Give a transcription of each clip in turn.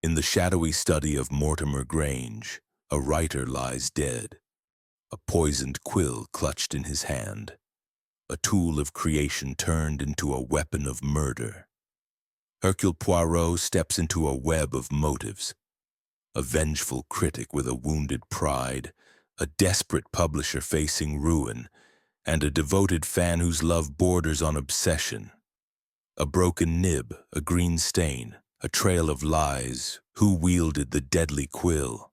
In the shadowy study of Mortimer Grange, a writer lies dead, a poisoned quill clutched in his hand, a tool of creation turned into a weapon of murder. Hercule Poirot steps into a web of motives, a vengeful critic with a wounded pride, a desperate publisher facing ruin, and a devoted fan whose love borders on obsession. A broken nib, a green stain, a trail of lies. Who wielded the deadly quill?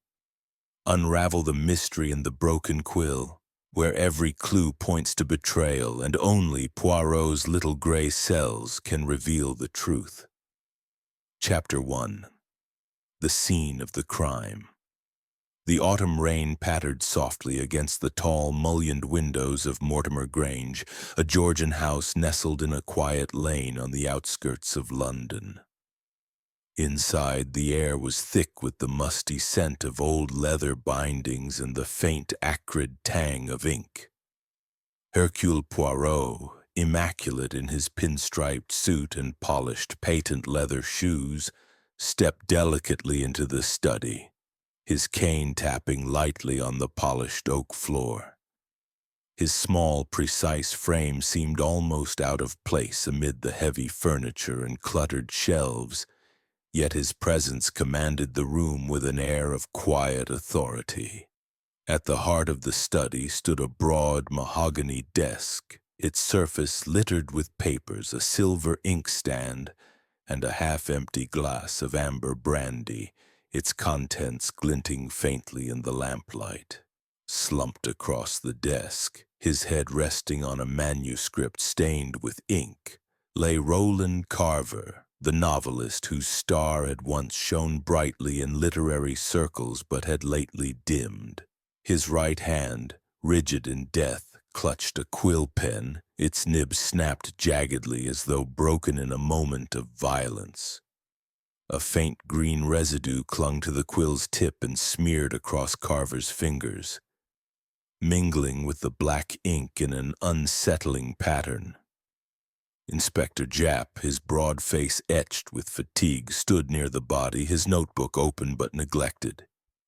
Unravel the mystery in the broken quill, where every clue points to betrayal, and only Poirot's little gray cells can reveal the truth. Chapter 1. The Scene of the Crime. The autumn rain pattered softly against the tall, mullioned windows of Mortimer Grange, a Georgian house nestled in a quiet lane on the outskirts of London. Inside, the air was thick with the musty scent of old leather bindings and the faint, acrid tang of ink. Hercule Poirot, immaculate in his pinstriped suit and polished patent leather shoes, stepped delicately into the study, his cane tapping lightly on the polished oak floor. His small, precise frame seemed almost out of place amid the heavy furniture and cluttered shelves, yet his presence commanded the room with an air of quiet authority. At the heart of the study stood a broad mahogany desk, its surface littered with papers, a silver inkstand, and a half-empty glass of amber brandy, its contents glinting faintly in the lamplight. Slumped across the desk, his head resting on a manuscript stained with ink, lay Roland Carver, the novelist whose star had once shone brightly in literary circles but had lately dimmed. His right hand, rigid in death, clutched a quill pen, its nib snapped jaggedly as though broken in a moment of violence. A faint green residue clung to the quill's tip and smeared across Carver's fingers, mingling with the black ink in an unsettling pattern. Inspector Japp, his broad face etched with fatigue, stood near the body, his notebook open but neglected.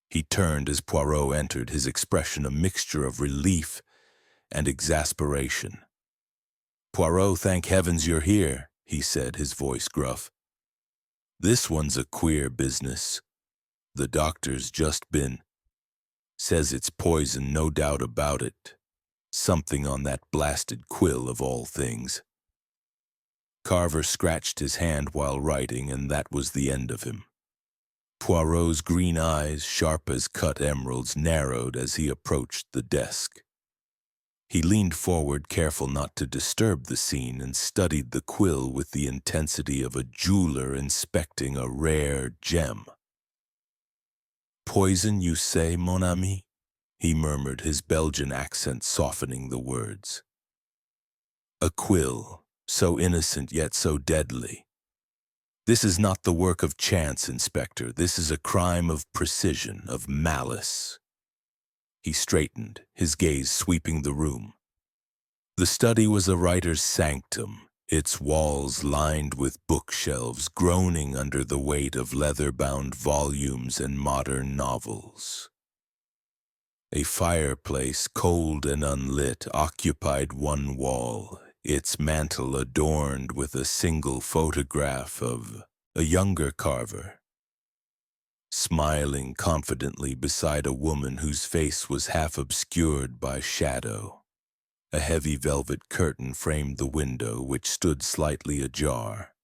He turned as Poirot entered, his expression a mixture of relief and exasperation. "Poirot, thank heavens you're here," he said, his voice gruff. "This one's a queer business. The doctor's just been. Says it's poison, no doubt about it. Something on that blasted quill of all things." Carver scratched his hand while writing, and that was the end of him. Poirot's green eyes, sharp as cut emeralds, narrowed as he approached the desk. He leaned forward, careful not to disturb the scene, and studied the quill with the intensity of a jeweler inspecting a rare gem. "Poison, you say, mon ami?" he murmured, his Belgian accent softening the words. "A quill, so innocent yet so deadly. This is not the work of chance, Inspector. This is a crime of precision, of malice." He straightened, his gaze sweeping the room. The study was a writer's sanctum, its walls lined with bookshelves groaning under the weight of leather-bound volumes and modern novels. A fireplace, cold and unlit, occupied one wall, its mantel adorned with a single photograph of a younger Carver, smiling confidently beside a woman whose face was half obscured by shadow. A heavy velvet curtain framed the window, which stood slightly ajar,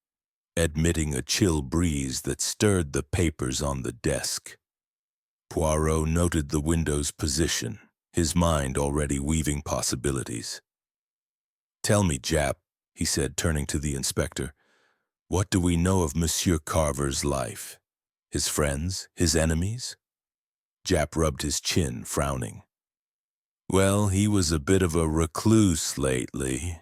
admitting a chill breeze that stirred the papers on the desk. Poirot noted the window's position, his mind already weaving possibilities. "Tell me, Japp," he said, turning to the inspector, "what do we know of Monsieur Carver's life? His friends, his enemies?" Japp rubbed his chin, frowning. "Well, he was a bit of a recluse lately.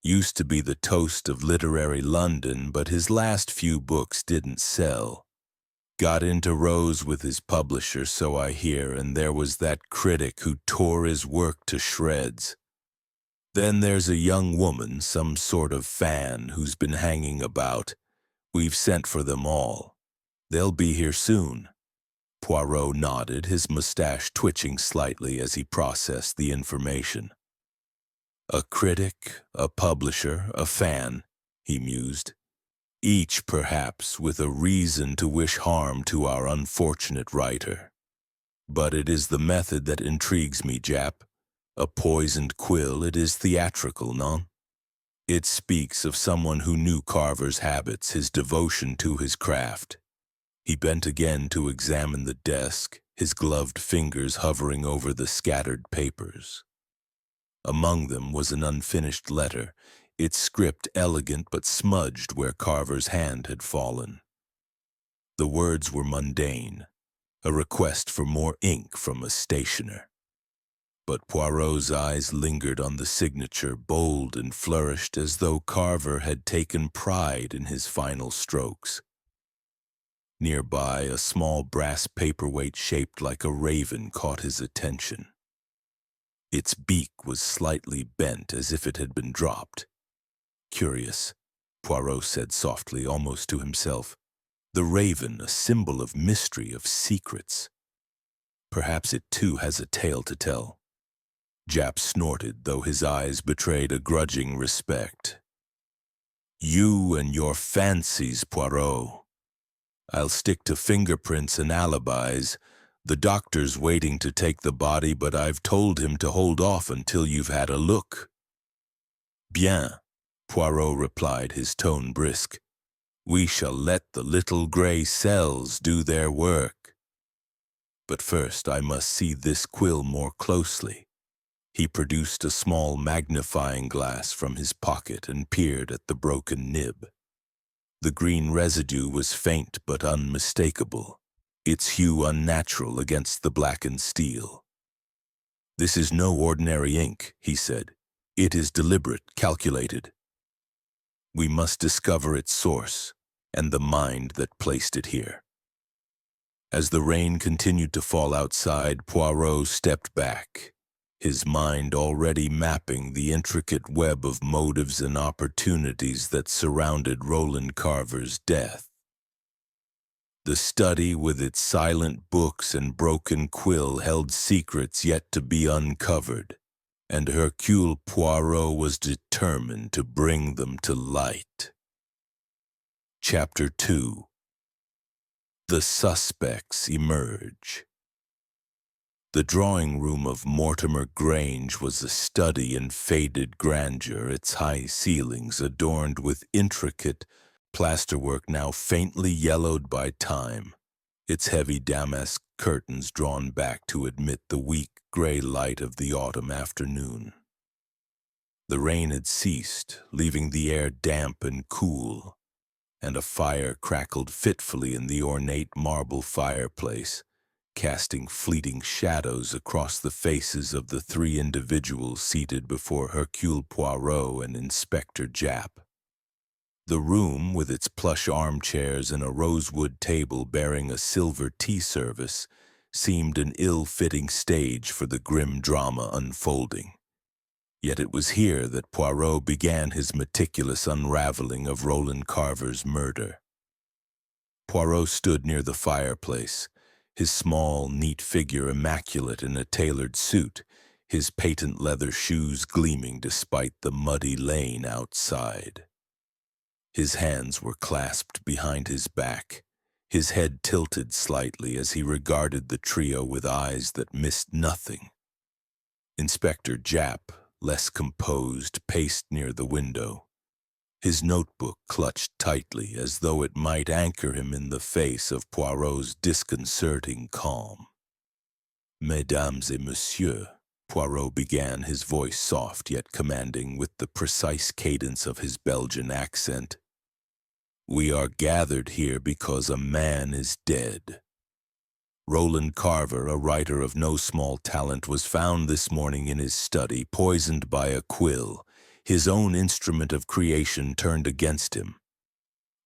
Used to be the toast of literary London, but his last few books didn't sell. Got into rows with his publisher, so I hear, and there was that critic who tore his work to shreds. Then there's a young woman, some sort of fan, who's been hanging about. We've sent for them all. They'll be here soon. Poirot nodded, his mustache twitching slightly as he processed the information. A critic, a publisher, a fan, he mused, each perhaps with a reason to wish harm to our unfortunate writer. But it is the method that intrigues me, Jap. A poisoned quill, it is theatrical, non? It speaks of someone who knew Carver's habits, his devotion to his craft. He bent again to examine the desk, his gloved fingers hovering over the scattered papers. Among them was an unfinished letter, its script elegant but smudged where Carver's hand had fallen. The words were mundane, a request for more ink from a stationer. But Poirot's eyes lingered on the signature, bold and flourished, as though Carver had taken pride in his final strokes. Nearby, a small brass paperweight shaped like a raven caught his attention. Its beak was slightly bent, as if it had been dropped. Curious, Poirot said softly, almost to himself. The raven, a symbol of mystery, of secrets. Perhaps it too has a tale to tell. Jap snorted, though his eyes betrayed a grudging respect. You and your fancies, Poirot. I'll stick to fingerprints and alibis. The doctor's waiting to take the body, but I've told him to hold off until you've had a look. Bien, Poirot replied, his tone brisk. We shall let the little gray cells do their work. But first I must see this quill more closely. He produced a small magnifying glass from his pocket and peered at the broken nib. The green residue was faint but unmistakable, its hue unnatural against the blackened steel. This is no ordinary ink, he said. It is deliberate, calculated. We must discover its source and the mind that placed it here. As the rain continued to fall outside, Poirot stepped back, his mind already mapping the intricate web of motives and opportunities that surrounded Roland Carver's death. The study, with its silent books and broken quill, held secrets yet to be uncovered, and Hercule Poirot was determined to bring them to light. Chapter 2. The Suspects Emerge. The drawing room of Mortimer Grange was a study in faded grandeur, its high ceilings adorned with intricate plasterwork now faintly yellowed by time, its heavy damask curtains drawn back to admit the weak gray light of the autumn afternoon. The rain had ceased, leaving the air damp and cool, and a fire crackled fitfully in the ornate marble fireplace, casting fleeting shadows across the faces of the three individuals seated before Hercule Poirot and Inspector Japp. The room, with its plush armchairs and a rosewood table bearing a silver tea service, seemed an ill-fitting stage for the grim drama unfolding. Yet it was here that Poirot began his meticulous unraveling of Roland Carver's murder. Poirot stood near the fireplace, his small, neat figure immaculate in a tailored suit, his patent leather shoes gleaming despite the muddy lane outside. His hands were clasped behind his back, his head tilted slightly as he regarded the trio with eyes that missed nothing. Inspector Japp, less composed, paced near the window, his notebook clutched tightly as though it might anchor him in the face of Poirot's disconcerting calm. Mesdames et messieurs, Poirot began, his voice soft yet commanding with the precise cadence of his Belgian accent. We are gathered here because a man is dead. Roland Carver, a writer of no small talent, was found this morning in his study, poisoned by a quill, his own instrument of creation turned against him.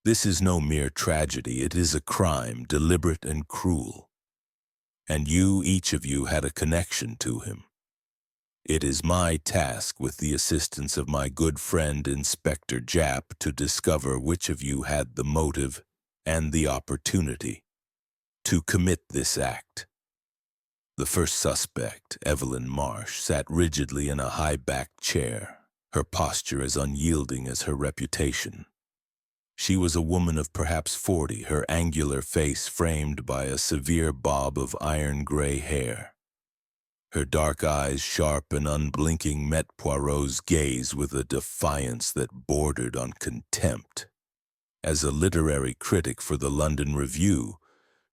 This is no mere tragedy, it is a crime, deliberate and cruel. And you, each of you, had a connection to him. It is my task, with the assistance of my good friend Inspector Japp, to discover which of you had the motive and the opportunity to commit this act. The first suspect, Evelyn Marsh, sat rigidly in a high-backed chair, her posture as unyielding as her reputation. She was a woman of perhaps 40, her angular face framed by a severe bob of iron-gray hair. Her dark eyes, sharp and unblinking, met Poirot's gaze with a defiance that bordered on contempt. As a literary critic for the London Review,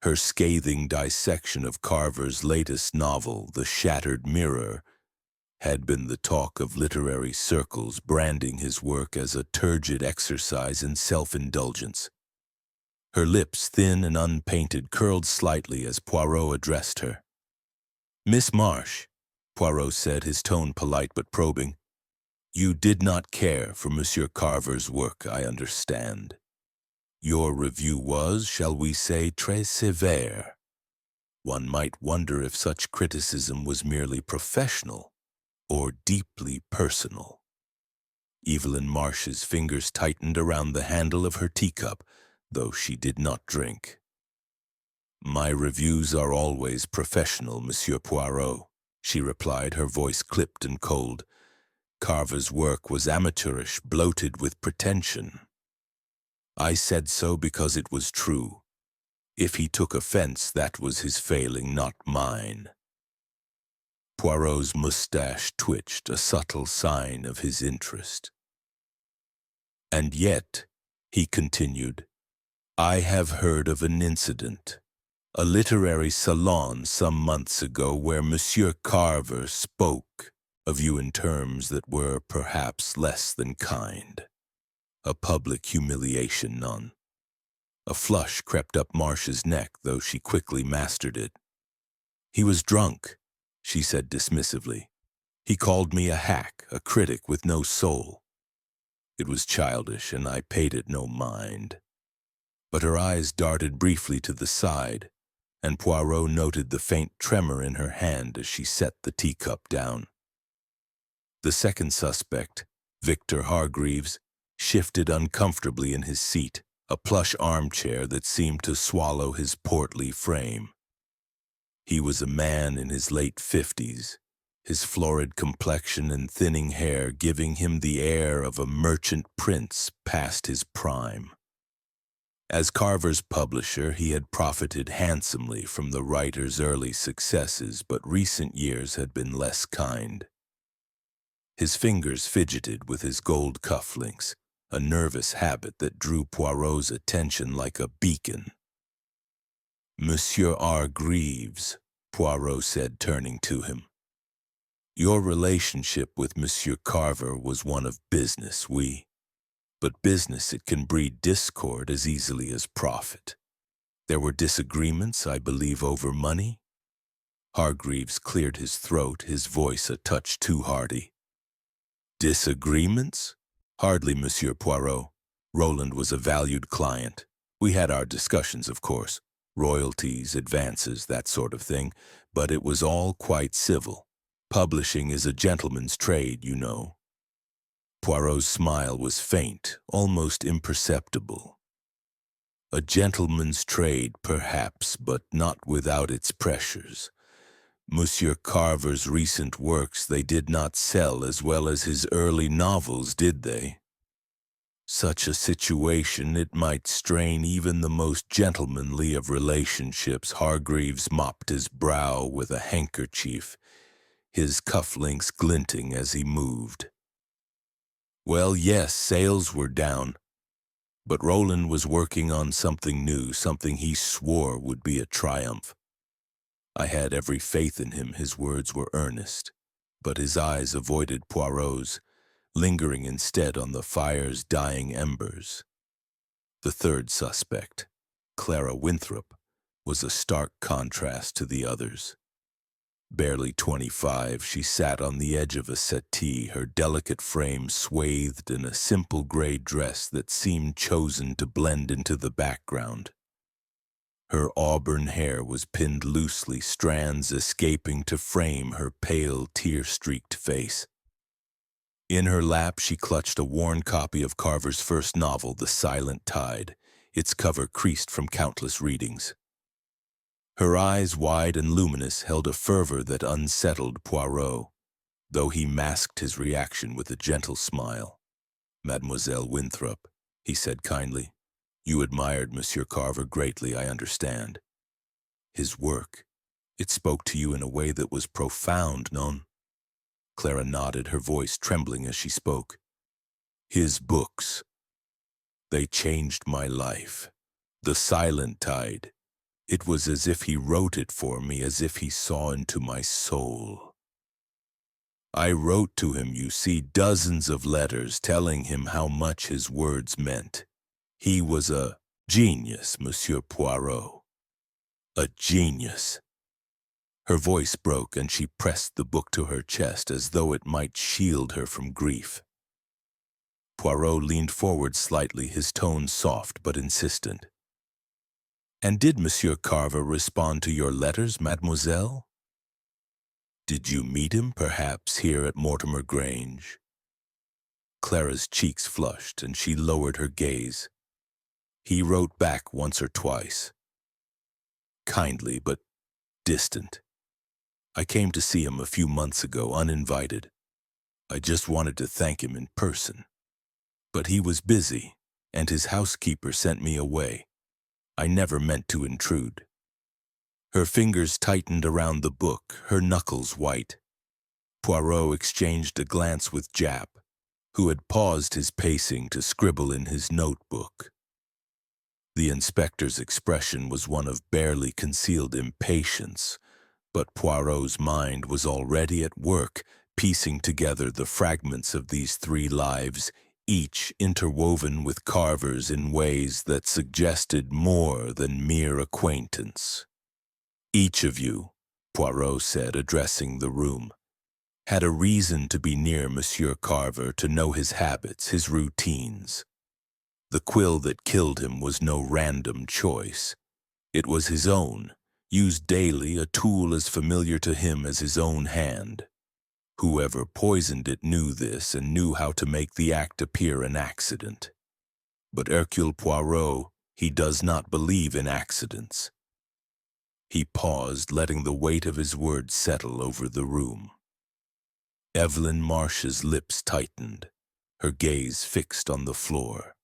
her scathing dissection of Carver's latest novel, The Shattered Mirror, had been the talk of literary circles, branding his work as a turgid exercise in self-indulgence. Her lips, thin and unpainted, curled slightly as Poirot addressed her. "Miss Marsh," Poirot said, his tone polite but probing, "you did not care for Monsieur Carver's work, I understand. Your review was, shall we say, très sévère. One might wonder if such criticism was merely professional or deeply personal." Evelyn Marsh's fingers tightened around the handle of her teacup, though she did not drink. "My reviews are always professional, Monsieur Poirot," she replied, her voice clipped and cold. "Carver's work was amateurish, bloated with pretension. I said so because it was true. If he took offense, that was his failing, not mine." Poirot's mustache twitched, a subtle sign of his interest. "And yet," he continued, "I have heard of an incident, a literary salon some months ago where Monsieur Carver spoke of you in terms that were perhaps less than kind. A public humiliation, none." A flush crept up Marsh's neck, though she quickly mastered it. "He was drunk," she said dismissively. "He called me a hack, a critic with no soul. It was childish, and I paid it no mind." But her eyes darted briefly to the side, and Poirot noted the faint tremor in her hand as she set the teacup down. The second suspect, Victor Hargreaves, shifted uncomfortably in his seat, a plush armchair that seemed to swallow his portly frame. He was a man in his late 50s, his florid complexion and thinning hair giving him the air of a merchant prince past his prime. As Carver's publisher, he had profited handsomely from the writer's early successes, but recent years had been less kind. His fingers fidgeted with his gold cufflinks, a nervous habit that drew Poirot's attention like a beacon. "Monsieur Hargreaves," Poirot said, turning to him, "your relationship with Monsieur Carver was one of business, oui. But business, it can breed discord as easily as profit. There were disagreements, I believe, over money?" Hargreaves cleared his throat, his voice a touch too hearty. "Disagreements? Hardly, Monsieur Poirot. Roland was a valued client. We had our discussions, of course. Royalties, advances, that sort of thing. But it was all quite civil. Publishing is a gentleman's trade, you know." Poirot's smile was faint, almost imperceptible. "A gentleman's trade, perhaps, but not without its pressures. Monsieur Carver's recent works, they did not sell as well as his early novels, did they? Such a situation, it might strain even the most gentlemanly of relationships." Hargreaves mopped his brow with a handkerchief, his cufflinks glinting as he moved. "Well, yes, sales were down. But Roland was working on something new, something he swore would be a triumph. I had every faith in him." His words were earnest, but his eyes avoided Poirot's, lingering instead on the fire's dying embers. The third suspect, Clara Winthrop, was a stark contrast to the others. Barely 25, she sat on the edge of a settee, her delicate frame swathed in a simple gray dress that seemed chosen to blend into the background. Her auburn hair was pinned loosely, strands escaping to frame her pale, tear-streaked face. In her lap, she clutched a worn copy of Carver's first novel, The Silent Tide, its cover creased from countless readings. Her eyes, wide and luminous, held a fervor that unsettled Poirot, though he masked his reaction with a gentle smile. "Mademoiselle Winthrop," he said kindly, "you admired Monsieur Carver greatly, I understand. His work, it spoke to you in a way that was profound, non?" Clara nodded, her voice trembling as she spoke. "His books, they changed my life. The Silent Tide, it was as if he wrote it for me, as if he saw into my soul. I wrote to him, you see, dozens of letters telling him how much his words meant. He was a genius, Monsieur Poirot. A genius." Her voice broke, and she pressed the book to her chest as though it might shield her from grief. Poirot leaned forward slightly, his tone soft but insistent. "And did Monsieur Carver respond to your letters, mademoiselle? Did you meet him, perhaps, here at Mortimer Grange?" Clara's cheeks flushed, and she lowered her gaze. "He wrote back once or twice. Kindly, but distant. I came to see him a few months ago, uninvited. I just wanted to thank him in person. But he was busy, and his housekeeper sent me away. I never meant to intrude." Her fingers tightened around the book, her knuckles white. Poirot exchanged a glance with Jap, who had paused his pacing to scribble in his notebook. The inspector's expression was one of barely concealed impatience, but Poirot's mind was already at work, piecing together the fragments of these three lives, each interwoven with Carver's in ways that suggested more than mere acquaintance. "Each of you," Poirot said, addressing the room, "had a reason to be near Monsieur Carver, to know his habits, his routines. The quill that killed him was no random choice. It was his own, used daily, a tool as familiar to him as his own hand. Whoever poisoned it knew this and knew how to make the act appear an accident. But Hercule Poirot, he does not believe in accidents." He paused, letting the weight of his words settle over the room. Evelyn Marsh's lips tightened, her gaze fixed on the floor.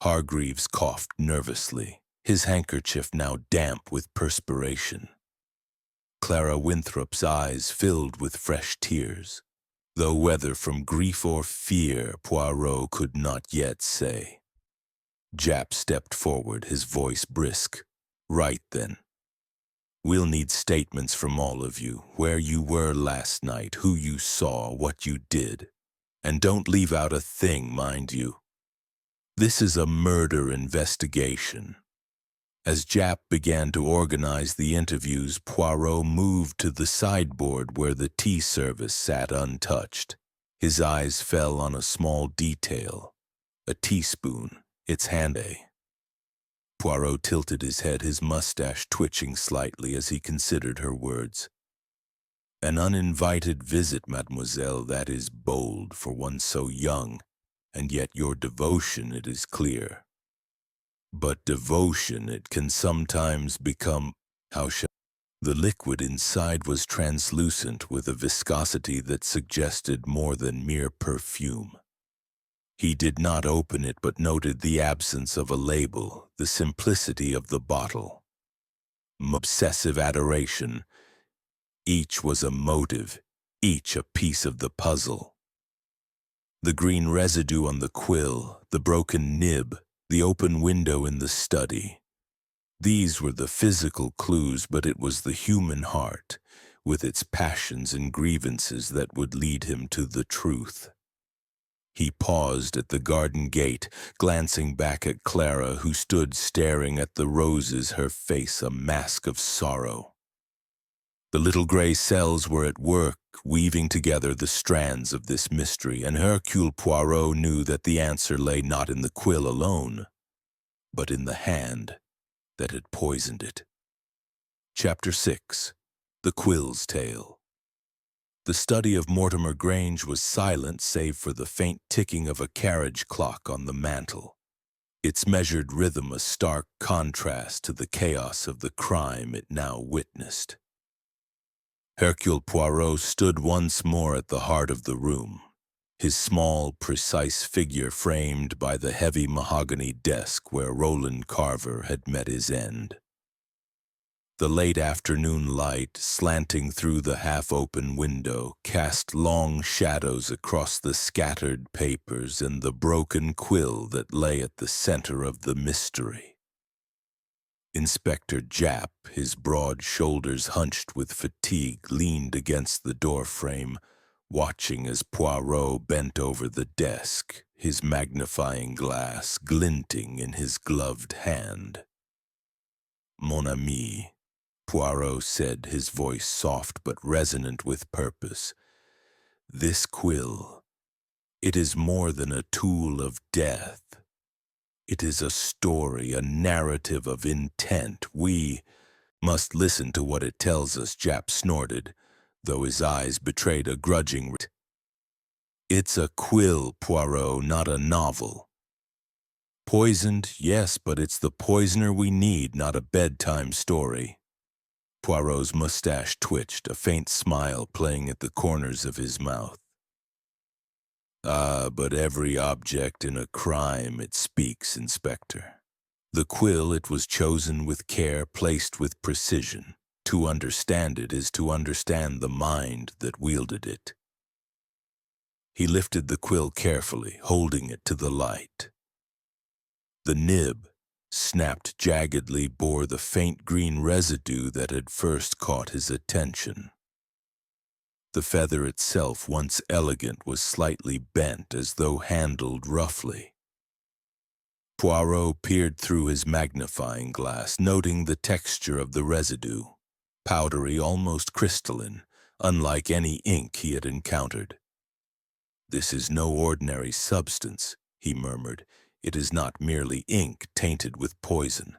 Hargreaves coughed nervously, his handkerchief now damp with perspiration. Clara Winthrop's eyes filled with fresh tears, though whether from grief or fear Poirot could not yet say. Jap stepped forward, his voice brisk. "Right then. We'll need statements from all of you, where you were last night, who you saw, what you did. And don't leave out a thing, mind you. This is a murder investigation." As Jap began to organize the interviews, Poirot moved to the sideboard where the tea service sat untouched. His eyes fell on a small detail, a teaspoon, its handle. Poirot tilted his head, his mustache twitching slightly as he considered her words. "An uninvited visit, mademoiselle, that is bold for one so young, and yet your devotion, it is clear. But devotion, it can sometimes become, the liquid inside was translucent with a viscosity that suggested more than mere perfume. He did not open it, but noted the absence of a label, the simplicity of the bottle. Obsessive adoration. Each was a motive, each a piece of the puzzle. The green residue on the quill, the broken nib, the open window in the study. These were the physical clues, but it was the human heart, with its passions and grievances, that would lead him to the truth. He paused at the garden gate, glancing back at Clara, who stood staring at the roses, her face a mask of sorrow. The little gray cells were at work, weaving together the strands of this mystery, and Hercule Poirot knew that the answer lay not in the quill alone, but in the hand that had poisoned it. Chapter 6. The Quill's Tale. The study of Mortimer Grange was silent save for the faint ticking of a carriage clock on the mantel. its measured rhythm a stark contrast to the chaos of the crime it now witnessed. Hercule Poirot stood once more at the heart of the room, his small, precise figure framed by the heavy mahogany desk where Roland Carver had met his end. The late afternoon light, slanting through the half-open window, cast long shadows across the scattered papers and the broken quill that lay at the center of the mystery. Inspector Japp, his broad shoulders hunched with fatigue, leaned against the doorframe, watching as Poirot bent over the desk, his magnifying glass glinting in his gloved hand. "Mon ami," Poirot said, his voice soft but resonant with purpose. "This quill, it is more than a tool of death. It is a story, a narrative of intent. We must listen to what it tells us," Japp snorted, though his eyes betrayed a grudging. "It's a quill, Poirot, not a novel. Poisoned, yes, but it's the poisoner we need, not a bedtime story." Poirot's mustache twitched, a faint smile playing at the corners of his mouth. "Ah, but every object in a crime, it speaks, Inspector. The quill, it was chosen with care, placed with precision. To understand it is to understand the mind that wielded it." He lifted the quill carefully, holding it to the light. The nib, snapped jaggedly, bore the faint green residue that had first caught his attention. The feather itself, once elegant, was slightly bent as though handled roughly. Poirot peered through his magnifying glass, noting the texture of the residue, powdery, almost crystalline, unlike any ink he had encountered. "This is no ordinary substance," he murmured. "It is not merely ink tainted with poison.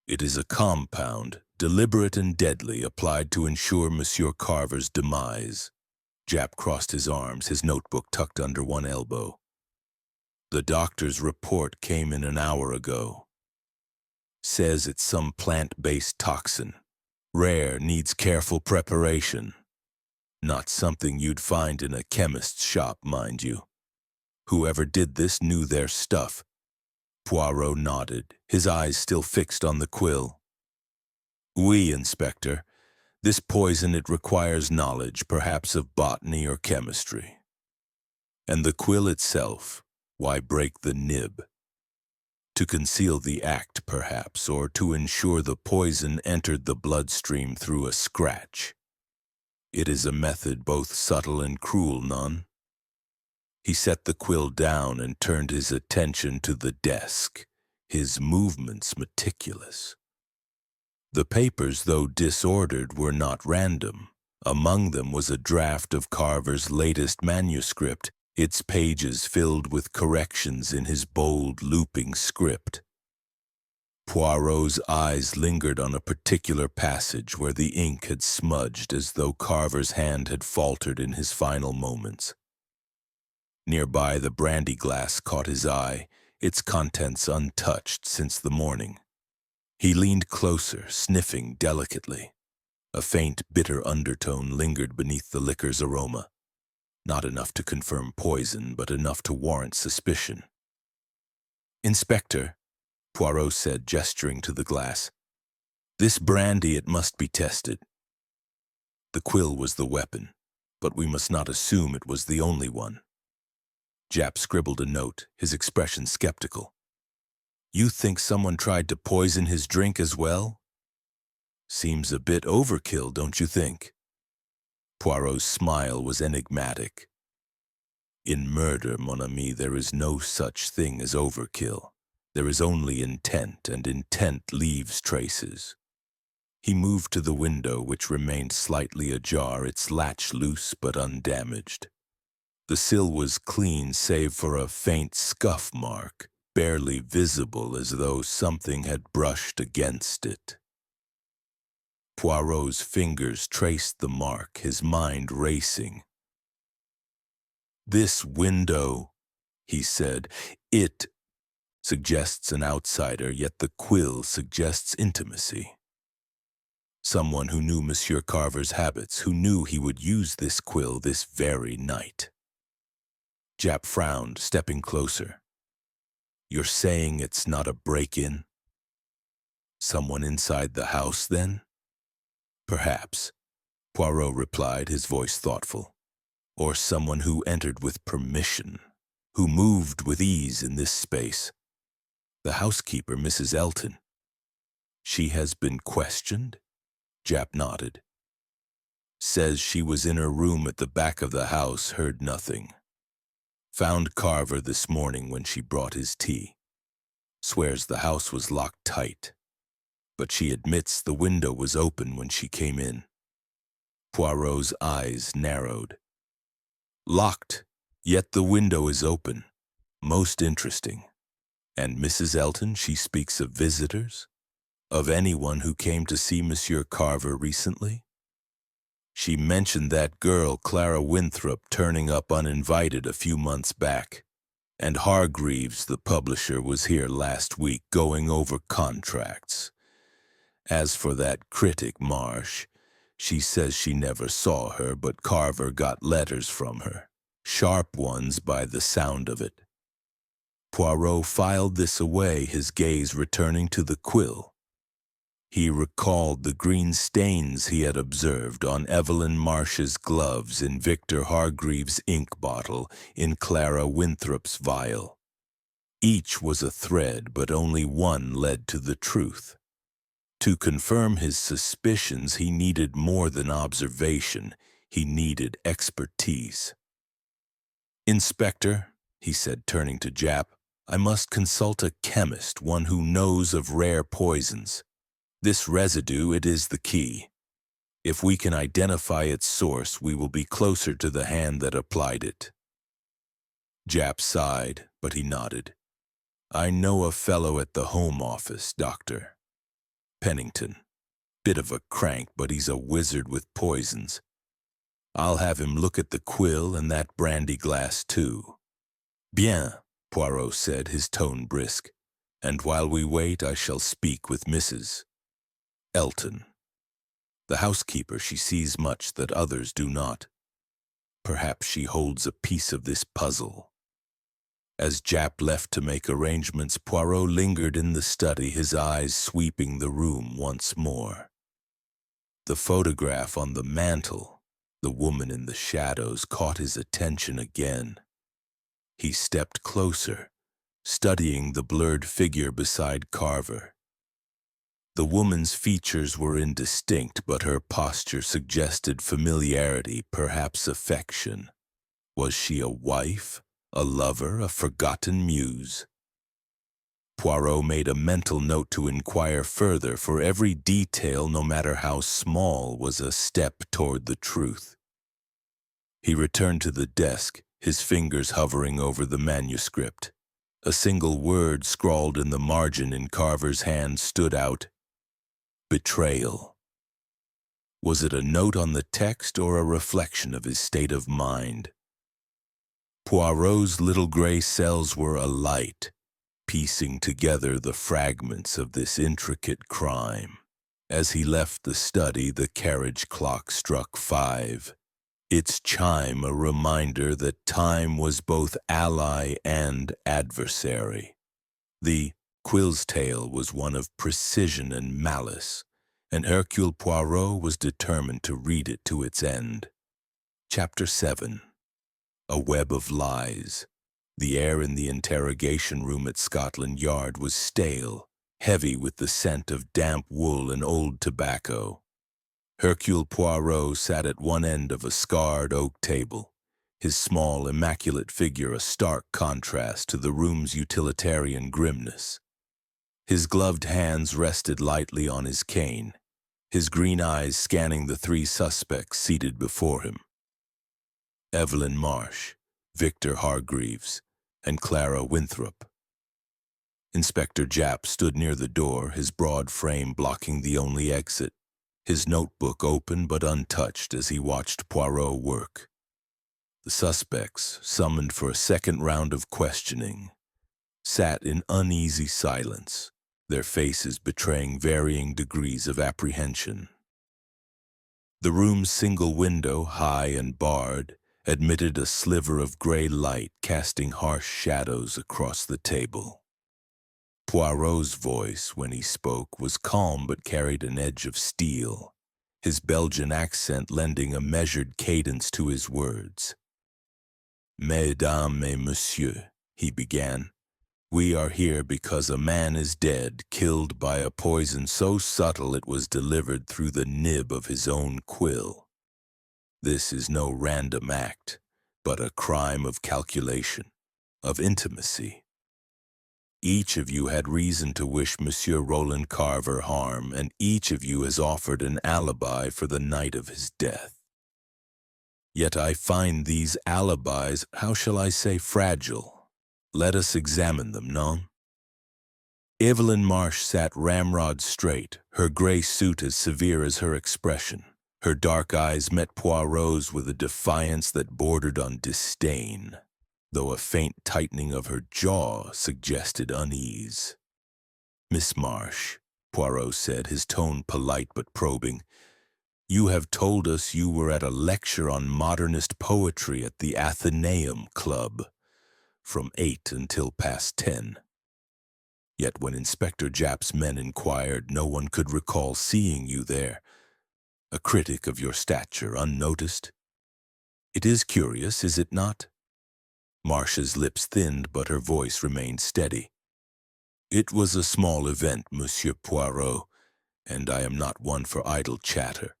It is a compound, deliberate and deadly, applied to ensure Monsieur Carver's demise." Japp crossed his arms, his notebook tucked under one elbow. "The doctor's report came in an hour ago. Says it's some plant-based toxin. Rare, needs careful preparation. Not something you'd find in a chemist's shop, mind you. Whoever did this knew their stuff." Poirot nodded, his eyes still fixed on the quill. "Oui, Inspector. This poison, it requires knowledge, perhaps of botany or chemistry. And the quill itself, why break the nib? To conceal the act, perhaps, or to ensure the poison entered the bloodstream through a scratch. It is a method both subtle and cruel, none?" He set the quill down and turned his attention to the desk, his movements meticulous. The papers, though disordered, were not random. Among them was a draft of Carver's latest manuscript, its pages filled with corrections in his bold, looping script. Poirot's eyes lingered on a particular passage where the ink had smudged as though Carver's hand had faltered in his final moments. Nearby, the brandy glass caught his eye, its contents untouched since the morning. He leaned closer, sniffing delicately. A faint, bitter undertone lingered beneath the liquor's aroma. Not enough to confirm poison, but enough to warrant suspicion. "Inspector," Poirot said, gesturing to the glass, "this brandy, it must be tested." The quill was the weapon, but we must not assume it was the only one. Japp scribbled a note, his expression skeptical. "You think someone tried to poison his drink as well? Seems a bit overkill, don't you think?" Poirot's smile was enigmatic. "In murder, mon ami, there is no such thing as overkill. There is only intent, and intent leaves traces." He moved to the window, which remained slightly ajar, its latch loose but undamaged. The sill was clean save for a faint scuff mark, barely visible as though something had brushed against it. Poirot's fingers traced the mark, his mind racing. "This window," he said, suggests an outsider, yet the quill suggests intimacy. Someone who knew Monsieur Carver's habits, who knew he would use this quill this very night. Japp frowned, stepping closer. You're saying it's not a break-in? Someone inside the house, then? Perhaps, Poirot replied, his voice thoughtful. Or someone who entered with permission, who moved with ease in this space. The housekeeper, Mrs. Elton. She has been questioned? Japp nodded. Says she was in her room at the back of the house, heard nothing. Found Carver this morning when she brought his tea. Swears the house was locked tight, but she admits the window was open when she came in. Poirot's eyes narrowed. Locked, yet the window is open. Most interesting. And Mrs. Elton, she speaks of visitors? Of anyone who came to see Monsieur Carver recently? She mentioned that girl, Clara Winthrop, turning up uninvited a few months back. And Hargreaves, the publisher, was here last week going over contracts. As for that critic, Marsh, she says she never saw her, but Carver got letters from her. Sharp ones by the sound of it. Poirot filed this away, his gaze returning to the quill. He recalled the green stains he had observed on Evelyn Marsh's gloves, in Victor Hargreaves' ink bottle, in Clara Winthrop's vial. Each was a thread, but only one led to the truth. To confirm his suspicions, he needed more than observation. He needed expertise. Inspector, he said, turning to Japp, I must consult a chemist, one who knows of rare poisons. This residue, it is the key. If we can identify its source, we will be closer to the hand that applied it. Japp sighed, but he nodded. I know a fellow at the Home Office, Doctor. Pennington. Bit of a crank, but he's a wizard with poisons. I'll have him look at the quill and that brandy glass, too. Bien, Poirot said, his tone brisk. And while we wait, I shall speak with Mrs. Elton. The housekeeper, she sees much that others do not. Perhaps she holds a piece of this puzzle. As Japp left to make arrangements, Poirot lingered in the study, his eyes sweeping the room once more. The photograph on the mantel, the woman in the shadows, caught his attention again. He stepped closer, studying the blurred figure beside Carver. The woman's features were indistinct, but her posture suggested familiarity, perhaps affection. Was she a wife, a lover, a forgotten muse? Poirot made a mental note to inquire further, for every detail, no matter how small, was a step toward the truth. He returned to the desk, his fingers hovering over the manuscript. A single word scrawled in the margin in Carver's hand stood out. Betrayal. Was it a note on the text or a reflection of his state of mind? Poirot's little gray cells were alight, piecing together the fragments of this intricate crime. As he left the study, the carriage clock struck 5. Its chime a reminder that time was both ally and adversary. The Quill's tale was one of precision and malice, and Hercule Poirot was determined to read it to its end. Chapter 7. A Web of Lies. The air in the interrogation room at Scotland Yard was stale, heavy with the scent of damp wool and old tobacco. Hercule Poirot sat at one end of a scarred oak table, his small, immaculate figure a stark contrast to the room's utilitarian grimness. His gloved hands rested lightly on his cane, his green eyes scanning the 3 suspects seated before him. Evelyn Marsh, Victor Hargreaves, and Clara Winthrop. Inspector Japp stood near the door, his broad frame blocking the only exit, his notebook open but untouched as he watched Poirot work. The suspects, summoned for a second round of questioning, sat in uneasy silence, their faces betraying varying degrees of apprehension. The room's single window, high and barred, admitted a sliver of gray light casting harsh shadows across the table. Poirot's voice, when he spoke, was calm but carried an edge of steel, his Belgian accent lending a measured cadence to his words. "Mesdames et messieurs," he began, "we are here because a man is dead, killed by a poison so subtle it was delivered through the nib of his own quill. This is no random act, but a crime of calculation, of intimacy. Each of you had reason to wish Monsieur Roland Carver harm, and each of you has offered an alibi for the night of his death. Yet I find these alibis, how shall I say, fragile. Let us examine them, non?" Evelyn Marsh sat ramrod straight, her gray suit as severe as her expression. Her dark eyes met Poirot's with a defiance that bordered on disdain, though a faint tightening of her jaw suggested unease. "Miss Marsh," Poirot said, his tone polite but probing, "you have told us you were at a lecture on modernist poetry at the Athenaeum Club, from 8 until past 10. Yet when Inspector Japp's men inquired, no one could recall seeing you there, a critic of your stature unnoticed. It is curious, is it not?" Marsh's lips thinned, but her voice remained steady. "It was a small event, Monsieur Poirot, and I am not one for idle chatter.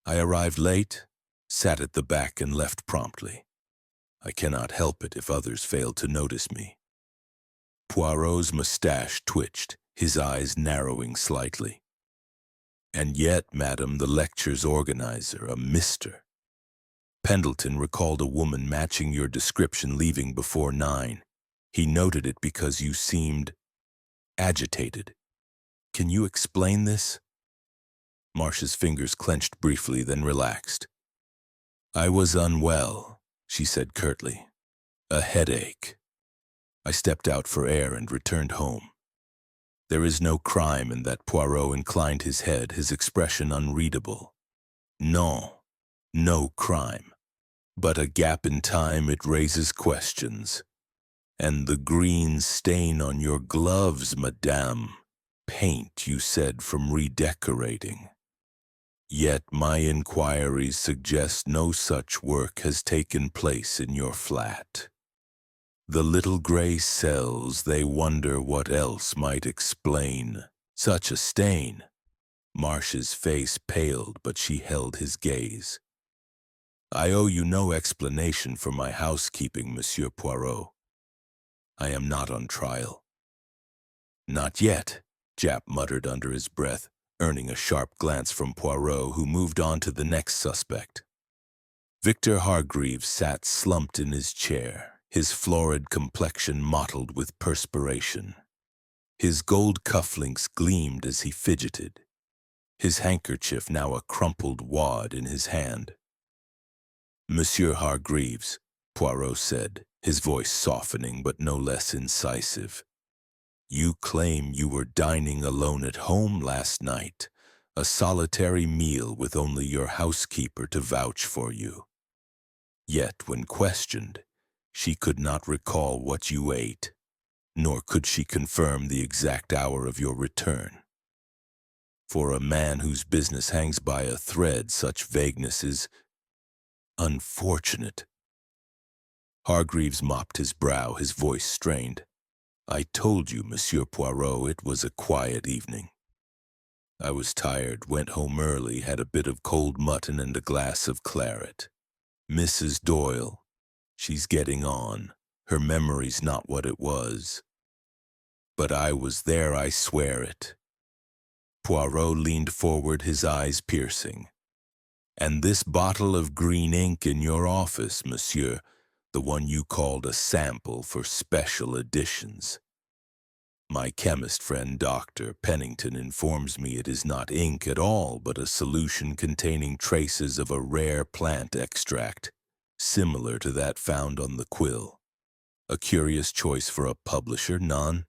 I arrived late, sat at the back, and left promptly. I cannot help it if others fail to notice me." Poirot's mustache twitched, his eyes narrowing slightly. "And yet, madam, the lecture's organizer, a Mr. Pendleton, recalled a woman matching your description leaving before 9. He noted it because you seemed agitated. Can you explain this?" Marsh's fingers clenched briefly, then relaxed. "I was unwell," she said curtly. "A headache. I stepped out for air and returned home." "There is no crime in that." Poirot inclined his head, his expression unreadable. "Non, no crime. But a gap in time, it raises questions. And the green stain on your gloves, madame. Paint, you said, from redecorating. Yet my inquiries suggest no such work has taken place in your flat. The little gray cells, they wonder what else might explain such a stain." Marsh's face paled, but she held his gaze. "I owe you no explanation for my housekeeping, Monsieur Poirot. I am not on trial." "Not yet," Japp muttered under his breath, earning a sharp glance from Poirot, who moved on to the next suspect. Victor Hargreaves sat slumped in his chair, his florid complexion mottled with perspiration. His gold cufflinks gleamed as he fidgeted, his handkerchief now a crumpled wad in his hand. "Monsieur Hargreaves," Poirot said, his voice softening but no less incisive, "you claim you were dining alone at home last night, a solitary meal with only your housekeeper to vouch for you. Yet, when questioned, she could not recall what you ate, nor could she confirm the exact hour of your return. For a man whose business hangs by a thread, such vagueness is unfortunate." Hargreaves mopped his brow, his voice strained. "I told you, Monsieur Poirot, it was a quiet evening. I was tired, went home early, had a bit of cold mutton and a glass of claret. Mrs. Doyle, she's getting on. Her memory's not what it was. But I was there, I swear it." Poirot leaned forward, his eyes piercing. "And this bottle of green ink in your office, monsieur, the one you called a sample for special editions. My chemist friend, Dr. Pennington, informs me it is not ink at all, but a solution containing traces of a rare plant extract, similar to that found on the quill. A curious choice for a publisher, none?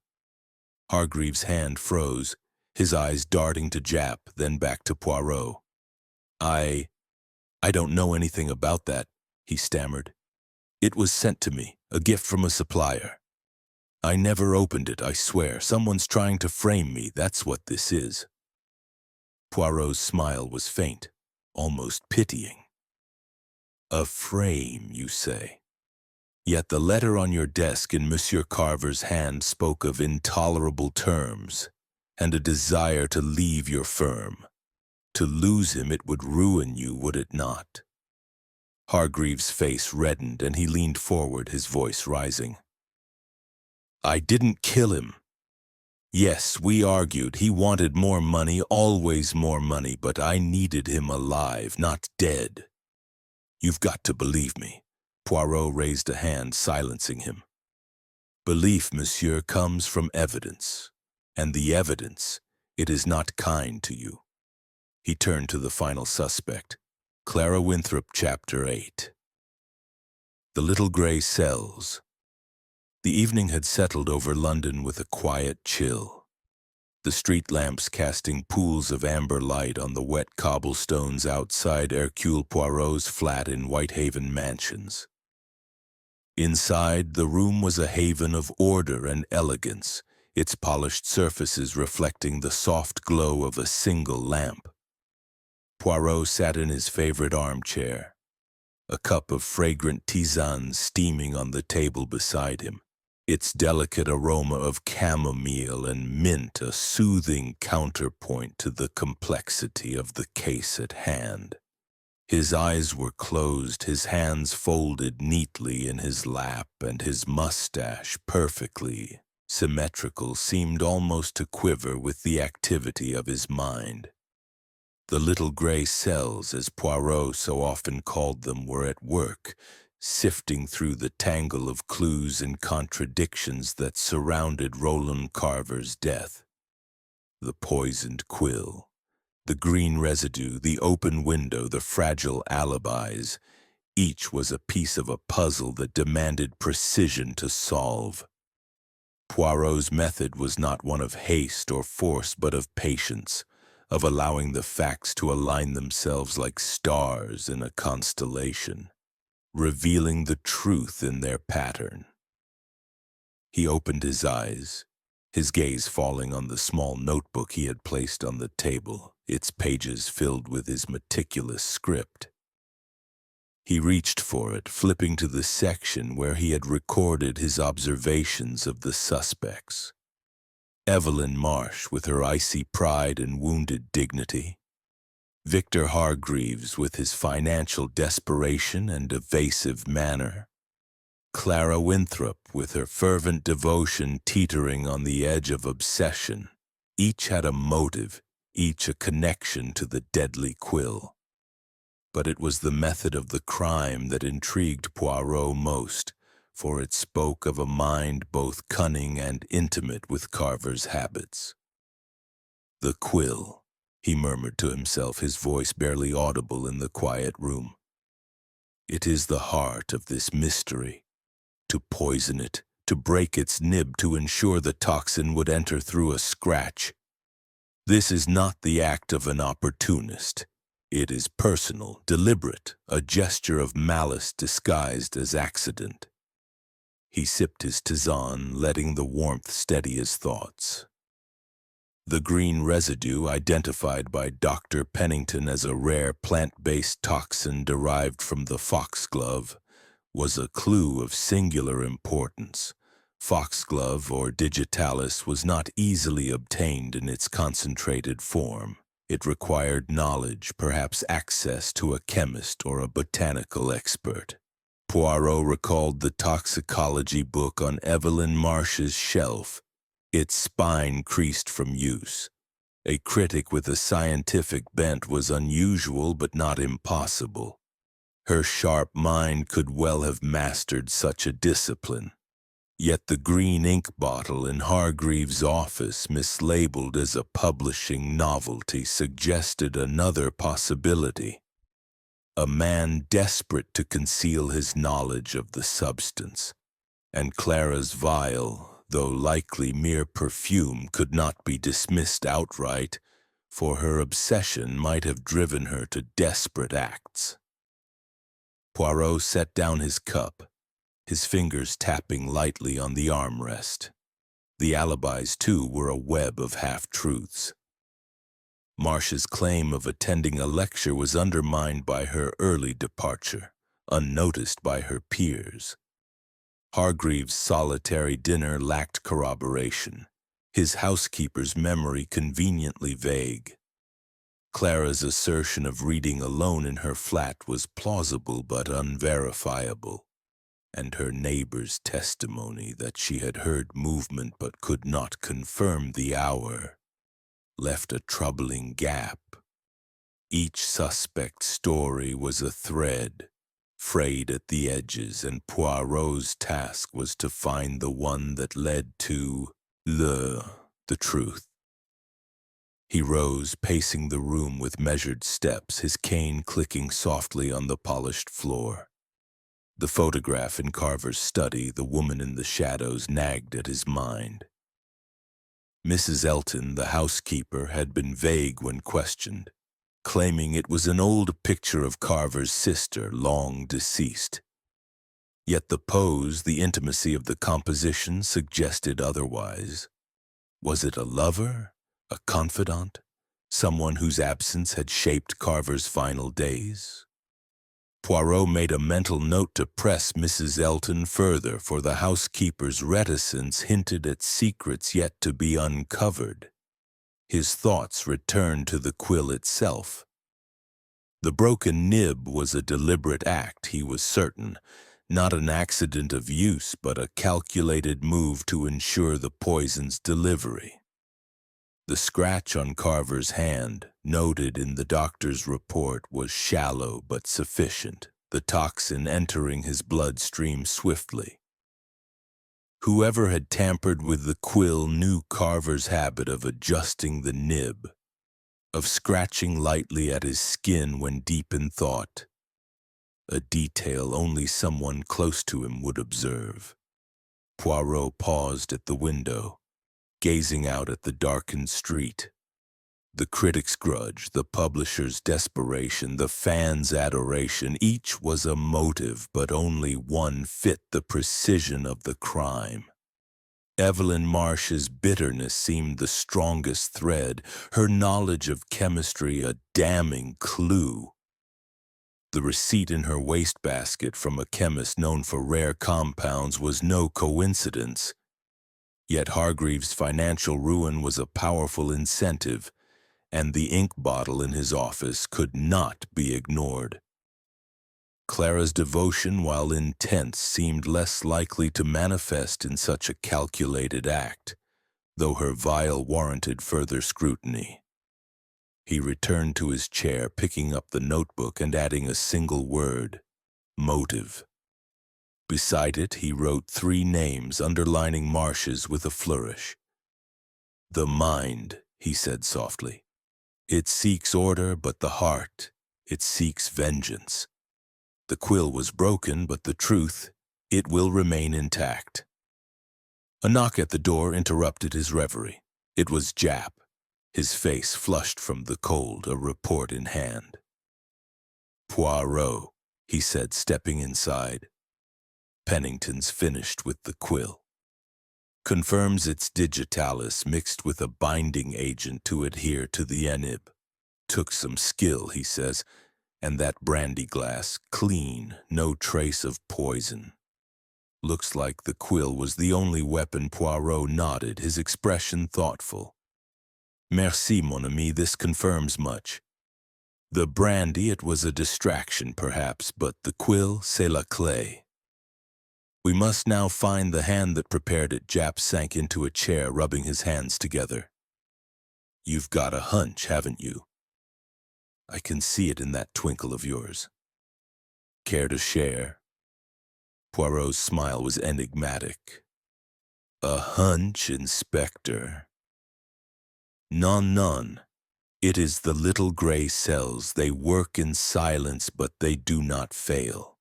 Hargreaves' hand froze, his eyes darting to Japp, then back to Poirot. I don't know anything about that, he stammered. It was sent to me, a gift from a supplier. I never opened it, I swear. Someone's trying to frame me, that's what this is. Poirot's smile was faint, almost pitying. A frame, you say? Yet the letter on your desk in Monsieur Carver's hand spoke of intolerable terms and a desire to leave your firm. To lose him, it would ruin you, would it not? Hargreaves' face reddened and he leaned forward, his voice rising. I didn't kill him. Yes, we argued. He wanted more money, always more money, but I needed him alive, not dead. You've got to believe me. Poirot raised a hand, silencing him. Belief, monsieur, comes from evidence. And the evidence, it is not kind to you. He turned to the final suspect. Clara Winthrop, Chapter 8. The Little Grey Cells. The evening had settled over London with a quiet chill. The street lamps casting pools of amber light on the wet cobblestones outside Hercule Poirot's flat in Whitehaven Mansions. Inside, the room was a haven of order and elegance, its polished surfaces reflecting the soft glow of a single lamp. Poirot sat in his favorite armchair, a cup of fragrant tisane steaming on the table beside him, its delicate aroma of chamomile and mint a soothing counterpoint to the complexity of the case at hand. His eyes were closed, his hands folded neatly in his lap, and his mustache, perfectly symmetrical, seemed almost to quiver with the activity of his mind. The little grey cells, as Poirot so often called them, were at work, sifting through the tangle of clues and contradictions that surrounded Roland Carver's death. The poisoned quill, the green residue, the open window, the fragile alibis, each was a piece of a puzzle that demanded precision to solve. Poirot's method was not one of haste or force, but of patience, of allowing the facts to align themselves like stars in a constellation, revealing the truth in their pattern. He opened his eyes, his gaze falling on the small notebook he had placed on the table, its pages filled with his meticulous script. He reached for it, flipping to the section where he had recorded his observations of the suspects. Evelyn Marsh with her icy pride and wounded dignity, Victor Hargreaves with his financial desperation and evasive manner, Clara Winthrop with her fervent devotion teetering on the edge of obsession. Each had a motive, each a connection to the deadly quill. But it was the method of the crime that intrigued Poirot most, for it spoke of a mind both cunning and intimate with Carver's habits. The quill, he murmured to himself, his voice barely audible in the quiet room. It is the heart of this mystery. To poison it, to break its nib to ensure the toxin would enter through a scratch. This is not the act of an opportunist. It is personal, deliberate, a gesture of malice disguised as accident. He sipped his tisane, letting the warmth steady his thoughts. The green residue, identified by Dr. Pennington as a rare plant-based toxin derived from the foxglove, was a clue of singular importance. Foxglove, or digitalis, was not easily obtained in its concentrated form. It required knowledge, perhaps access to a chemist or a botanical expert. Poirot recalled the toxicology book on Evelyn Marsh's shelf, its spine creased from use. A critic with a scientific bent was unusual but not impossible. Her sharp mind could well have mastered such a discipline. Yet the green ink bottle in Hargreaves' office, mislabeled as a publishing novelty, suggested another possibility. A man desperate to conceal his knowledge of the substance. and Clara's vial, though likely mere perfume, could not be dismissed outright, for her obsession might have driven her to desperate acts. Poirot set down his cup, his fingers tapping lightly on the armrest. The alibis, too, were a web of half-truths. Marsh's claim of attending a lecture was undermined by her early departure, unnoticed by her peers. Hargreaves' solitary dinner lacked corroboration, his housekeeper's memory conveniently vague. Clara's assertion of reading alone in her flat was plausible but unverifiable, and her neighbor's testimony that she had heard movement but could not confirm the hour left a troubling gap. Each suspect's story was a thread, frayed at the edges, and Poirot's task was to find the one that led to the truth. He rose, pacing the room with measured steps, his cane clicking softly on the polished floor. The photograph in Carver's study, the woman in the shadows, nagged at his mind. Mrs. Elton, the housekeeper, had been vague when questioned, claiming it was an old picture of Carver's sister, long deceased. Yet the pose, the intimacy of the composition suggested otherwise. Was it a lover, a confidant, someone whose absence had shaped Carver's final days? Poirot made a mental note to press Mrs. Elton further, for the housekeeper's reticence hinted at secrets yet to be uncovered. His thoughts returned to the quill itself. The broken nib was a deliberate act, he was certain, not an accident of use, but a calculated move to ensure the poison's delivery. The scratch on Carver's hand, noted in the doctor's report, was shallow but sufficient, the toxin entering his bloodstream swiftly. Whoever had tampered with the quill knew Carver's habit of adjusting the nib, of scratching lightly at his skin when deep in thought, a detail only someone close to him would observe. Poirot paused at the window, gazing out at the darkened street. The critic's grudge, the publisher's desperation, the fan's adoration, each was a motive, but only one fit the precision of the crime. Evelyn Marsh's bitterness seemed the strongest thread, her knowledge of chemistry a damning clue. The receipt in her wastebasket from a chemist known for rare compounds was no coincidence. Yet Hargreaves' financial ruin was a powerful incentive, and the ink bottle in his office could not be ignored. Clara's devotion, while intense, seemed less likely to manifest in such a calculated act, though her vial warranted further scrutiny. He returned to his chair, picking up the notebook and adding a single word: motive. Beside it, he wrote 3 names, underlining Marsh's with a flourish. The mind, he said softly. It seeks order, but the heart, it seeks vengeance. The quill was broken, but the truth, it will remain intact. A knock at the door interrupted his reverie. It was Jap, his face flushed from the cold, a report in hand. Poirot, he said, stepping inside. Pennington's finished with the quill. Confirms it's digitalis mixed with a binding agent to adhere to the enib. Took some skill, he says, and that brandy glass, clean, no trace of poison. Looks like the quill was the only weapon. Poirot nodded, his expression thoughtful. Merci, mon ami, this confirms much. The brandy, it was a distraction perhaps, but the quill, c'est la clé. We must now find the hand that prepared it. Jap sank into a chair, rubbing his hands together. You've got a hunch, haven't you? I can see it in that twinkle of yours. Care to share? Poirot's smile was enigmatic. A hunch, Inspector? Non. It is the little gray cells. They work in silence, but they do not fail.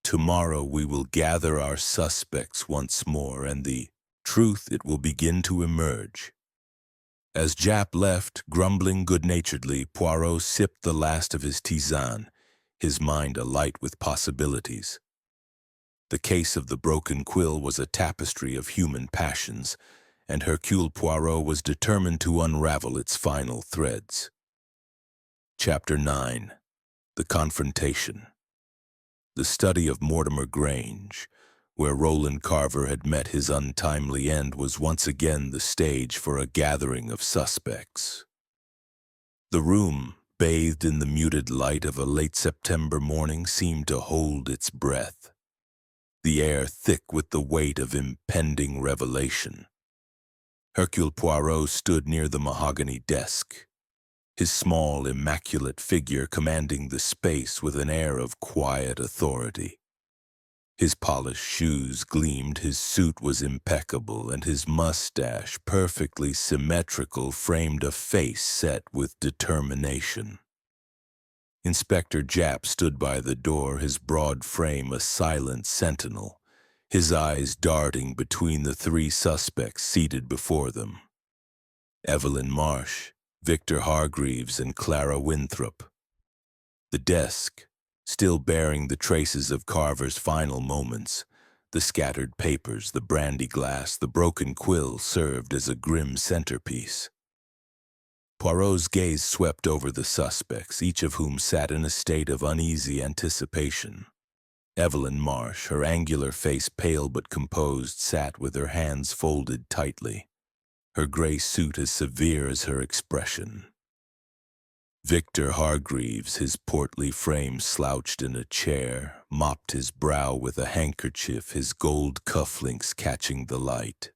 Tomorrow we will gather our suspects once more, and the truth it will begin to emerge. As Japp left, grumbling good-naturedly, Poirot sipped the last of his tisane, his mind alight with possibilities. The case of the broken quill was a tapestry of human passions, and Hercule Poirot was determined to unravel its final threads. Chapter 9. The Confrontation. The study of Mortimer Grange, where Roland Carver had met his untimely end, was once again the stage for a gathering of suspects. The room, bathed in the muted light of a late September morning, seemed to hold its breath, the air thick with the weight of impending revelation. Hercule Poirot stood near the mahogany desk, his small, immaculate figure commanding the space with an air of quiet authority. His polished shoes gleamed, his suit was impeccable, and his mustache, perfectly symmetrical, framed a face set with determination. Inspector Japp stood by the door, his broad frame a silent sentinel, his eyes darting between the three suspects seated before them: Evelyn Marsh, Victor Hargreaves, and Clara Winthrop. The desk, still bearing the traces of Carver's final moments, the scattered papers, the brandy glass, the broken quill, served as a grim centerpiece. Poirot's gaze swept over the suspects, each of whom sat in a state of uneasy anticipation. Evelyn Marsh, her angular face pale but composed, sat with her hands folded tightly, her gray suit as severe as her expression. Victor Hargreaves, his portly frame slouched in a chair, mopped his brow with a handkerchief, his gold cufflinks catching the light.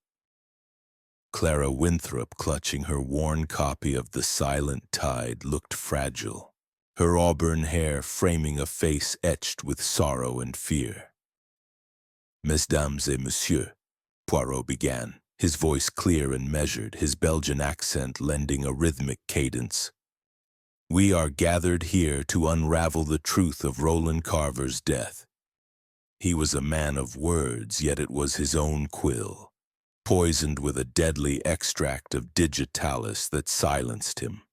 Clara Winthrop, clutching her worn copy of The Silent Tide, looked fragile, her auburn hair framing a face etched with sorrow and fear. "Mesdames et messieurs," Poirot began, his voice clear and measured, his Belgian accent lending a rhythmic cadence. "We are gathered here to unravel the truth of Roland Carver's death. He was a man of words, yet it was his own quill, poisoned with a deadly extract of digitalis that silenced him.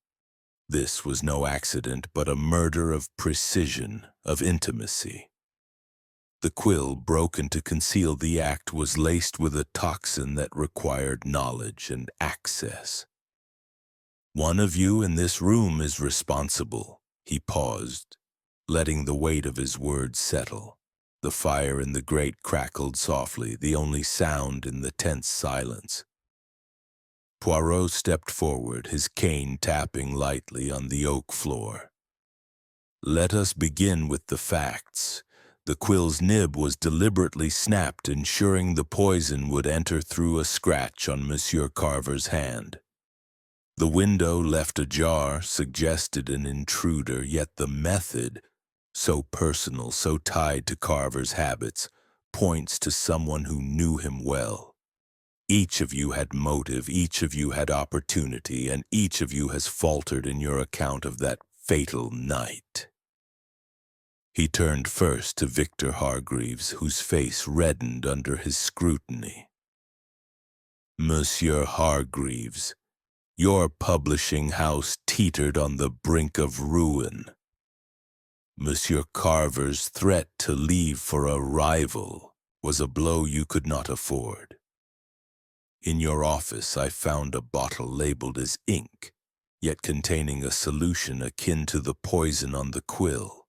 This was no accident, but a murder of precision, of intimacy. The quill, broken to conceal the act, was laced with a toxin that required knowledge and access. One of you in this room is responsible." He paused, letting the weight of his words settle. The fire in the grate crackled softly, the only sound in the tense silence. Poirot stepped forward, his cane tapping lightly on the oak floor. "Let us begin with the facts. The quill's nib was deliberately snapped, ensuring the poison would enter through a scratch on Monsieur Carver's hand. The window left ajar suggested an intruder, yet the method, so personal, so tied to Carver's habits, points to someone who knew him well. Each of you had motive, each of you had opportunity, and each of you has faltered in your account of that fatal night." He turned first to Victor Hargreaves, whose face reddened under his scrutiny. "Monsieur Hargreaves, your publishing house teetered on the brink of ruin. Monsieur Carver's threat to leave for a rival was a blow you could not afford. In your office I found a bottle labeled as ink, yet containing a solution akin to the poison on the quill.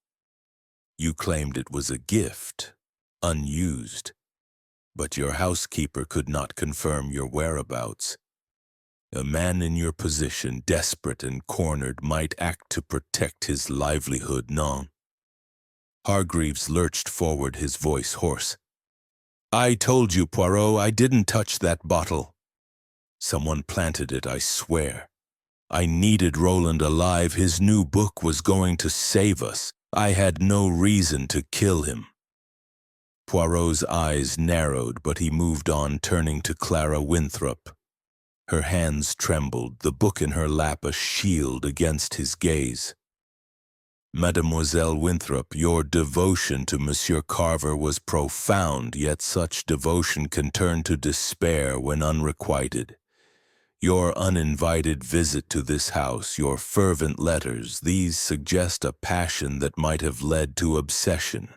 You claimed it was a gift, unused, but your housekeeper could not confirm your whereabouts. A man in your position, desperate and cornered, might act to protect his livelihood, non?" Hargreaves lurched forward, his voice hoarse. "I told you, Poirot, I didn't touch that bottle. Someone planted it, I swear. I needed Roland alive. His new book was going to save us. I had no reason to kill him." Poirot's eyes narrowed, but he moved on, turning to Clara Winthrop. Her hands trembled, the book in her lap a shield against his gaze. Mademoiselle Winthrop, your devotion to Monsieur Carver was profound, yet such devotion can turn to despair when unrequited. Your uninvited visit to this house, your fervent letters, these suggest a passion that might have led to obsession.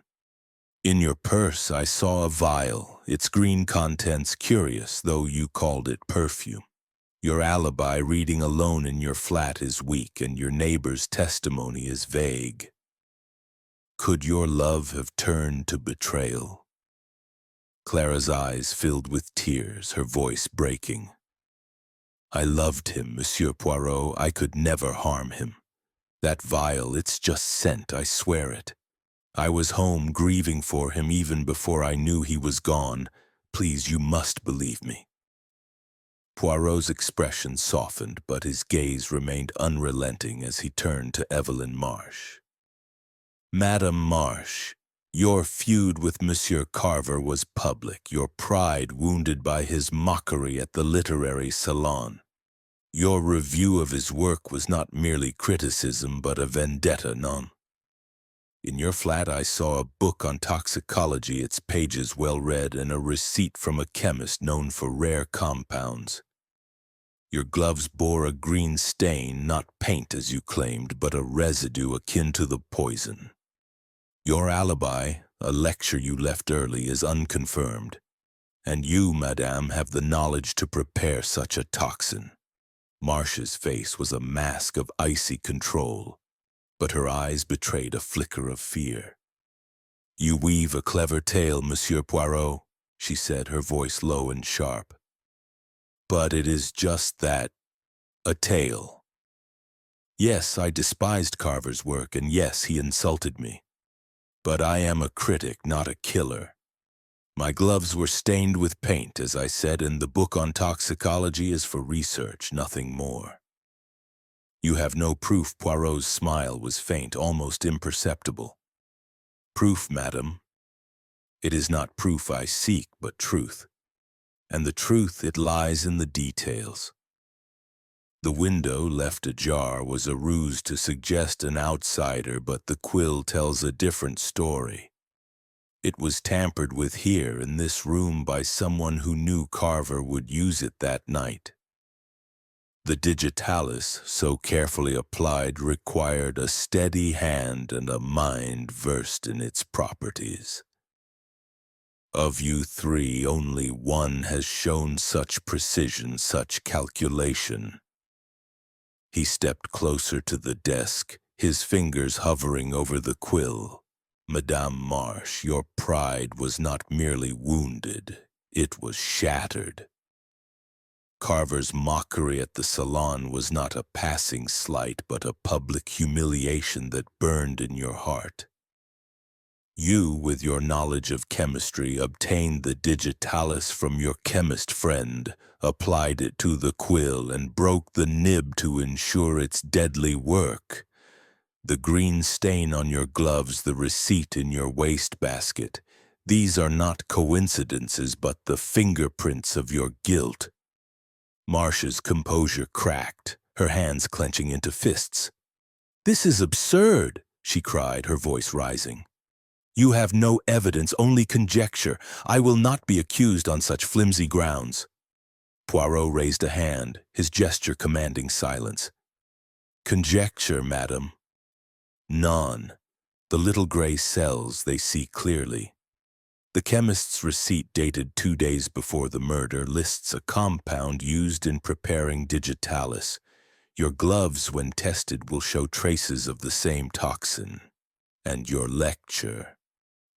In your purse I saw a vial, its green contents curious, though you called it perfume. Your alibi reading alone in your flat is weak, and your neighbor's testimony is vague. Could your love have turned to betrayal? Clara's eyes filled with tears, her voice breaking. I loved him, Monsieur Poirot. I could never harm him. That vial, it's just scent, I swear it. I was home grieving for him even before I knew he was gone. Please, you must believe me. Poirot's expression softened, but his gaze remained unrelenting as he turned to Evelyn Marsh. Madame Marsh, your feud with Monsieur Carver was public, your pride wounded by his mockery at the literary salon. Your review of his work was not merely criticism, but a vendetta, non? In your flat I saw a book on toxicology, its pages well read, and a receipt from a chemist known for rare compounds. Your gloves bore a green stain, not paint as you claimed, but a residue akin to the poison. Your alibi, a lecture you left early, is unconfirmed, and you, madame, have the knowledge to prepare such a toxin. Marsh's face was a mask of icy control, but her eyes betrayed a flicker of fear. You weave a clever tale, Monsieur Poirot, she said, her voice low and sharp. But it is just that, a tale. Yes, I despised Carver's work, and yes, he insulted me. But I am a critic, not a killer. My gloves were stained with paint, as I said, and the book on toxicology is for research, nothing more. You have no proof. Poirot's smile was faint, almost imperceptible. Proof, madam? It is not proof I seek, but truth. And the truth, it lies in the details. The window, left ajar, was a ruse to suggest an outsider, but the quill tells a different story. It was tampered with here in this room by someone who knew Carver would use it that night. The digitalis, so carefully applied, required a steady hand and a mind versed in its properties. Of you three, only one has shown such precision, such calculation. He stepped closer to the desk, his fingers hovering over the quill. Madame Marsh, your pride was not merely wounded, it was shattered. Carver's mockery at the salon was not a passing slight, but a public humiliation that burned in your heart. You, with your knowledge of chemistry, obtained the digitalis from your chemist friend, applied it to the quill, and broke the nib to ensure its deadly work. The green stain on your gloves, the receipt in your wastebasket, these are not coincidences, but the fingerprints of your guilt. Marsh's composure cracked, her hands clenching into fists. "This is absurd," she cried, her voice rising. "You have no evidence, only conjecture. I will not be accused on such flimsy grounds." Poirot raised a hand, his gesture commanding silence. "Conjecture, madam? None. The little gray cells, they see clearly. The chemist's receipt, dated 2 days before the murder, lists a compound used in preparing digitalis. Your gloves, when tested, will show traces of the same toxin. And your lecture.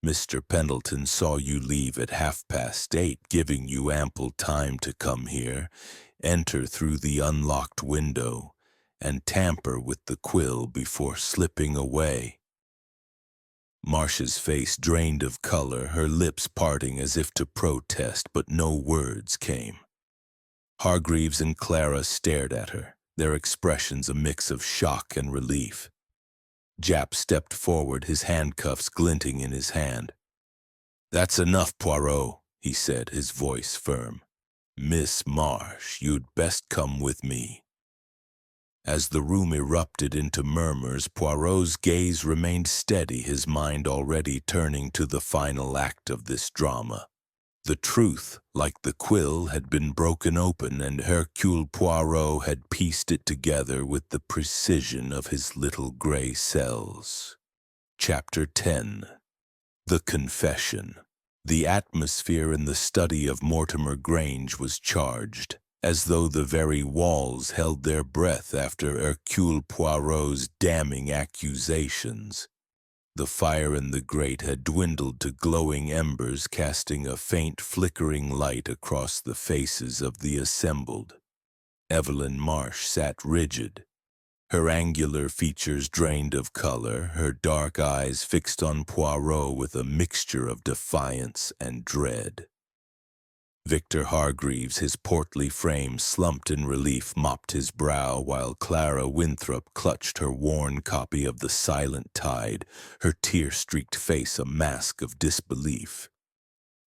Mr. Pendleton saw you leave at 8:30, giving you ample time to come here, enter through the unlocked window, and tamper with the quill before slipping away." Marsh's face drained of color, her lips parting as if to protest, but no words came. Hargreaves and Clara stared at her, their expressions a mix of shock and relief. Japp stepped forward, his handcuffs glinting in his hand. "That's enough, Poirot," he said, his voice firm. "Miss Marsh, you'd best come with me." As the room erupted into murmurs, Poirot's gaze remained steady, his mind already turning to the final act of this drama. The truth, like the quill, had been broken open, and Hercule Poirot had pieced it together with the precision of his little gray cells. Chapter 10. The Confession. The atmosphere in the study of Mortimer Grange was charged, as though the very walls held their breath after Hercule Poirot's damning accusations. The fire in the grate had dwindled to glowing embers, casting a faint flickering light across the faces of the assembled. Evelyn Marsh sat rigid, her angular features drained of color, her dark eyes fixed on Poirot with a mixture of defiance and dread. Victor Hargreaves, his portly frame slumped in relief, mopped his brow, while Clara Winthrop clutched her worn copy of The Silent Tide, her tear-streaked face a mask of disbelief.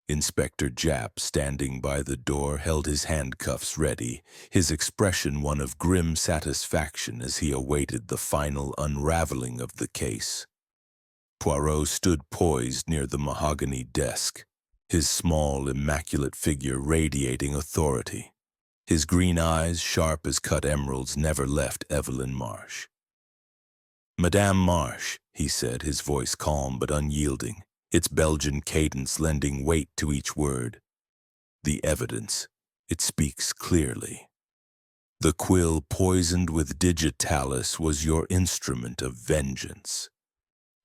Inspector Japp, standing by the door, held his handcuffs ready, his expression one of grim satisfaction as he awaited the final unraveling of the case. Poirot stood poised near the mahogany desk, his small, immaculate figure radiating authority. His green eyes, sharp as cut emeralds, never left Evelyn Marsh. "Madame Marsh," he said, his voice calm but unyielding, its Belgian cadence lending weight to each word. "The evidence, it speaks clearly. The quill poisoned with digitalis was your instrument of vengeance.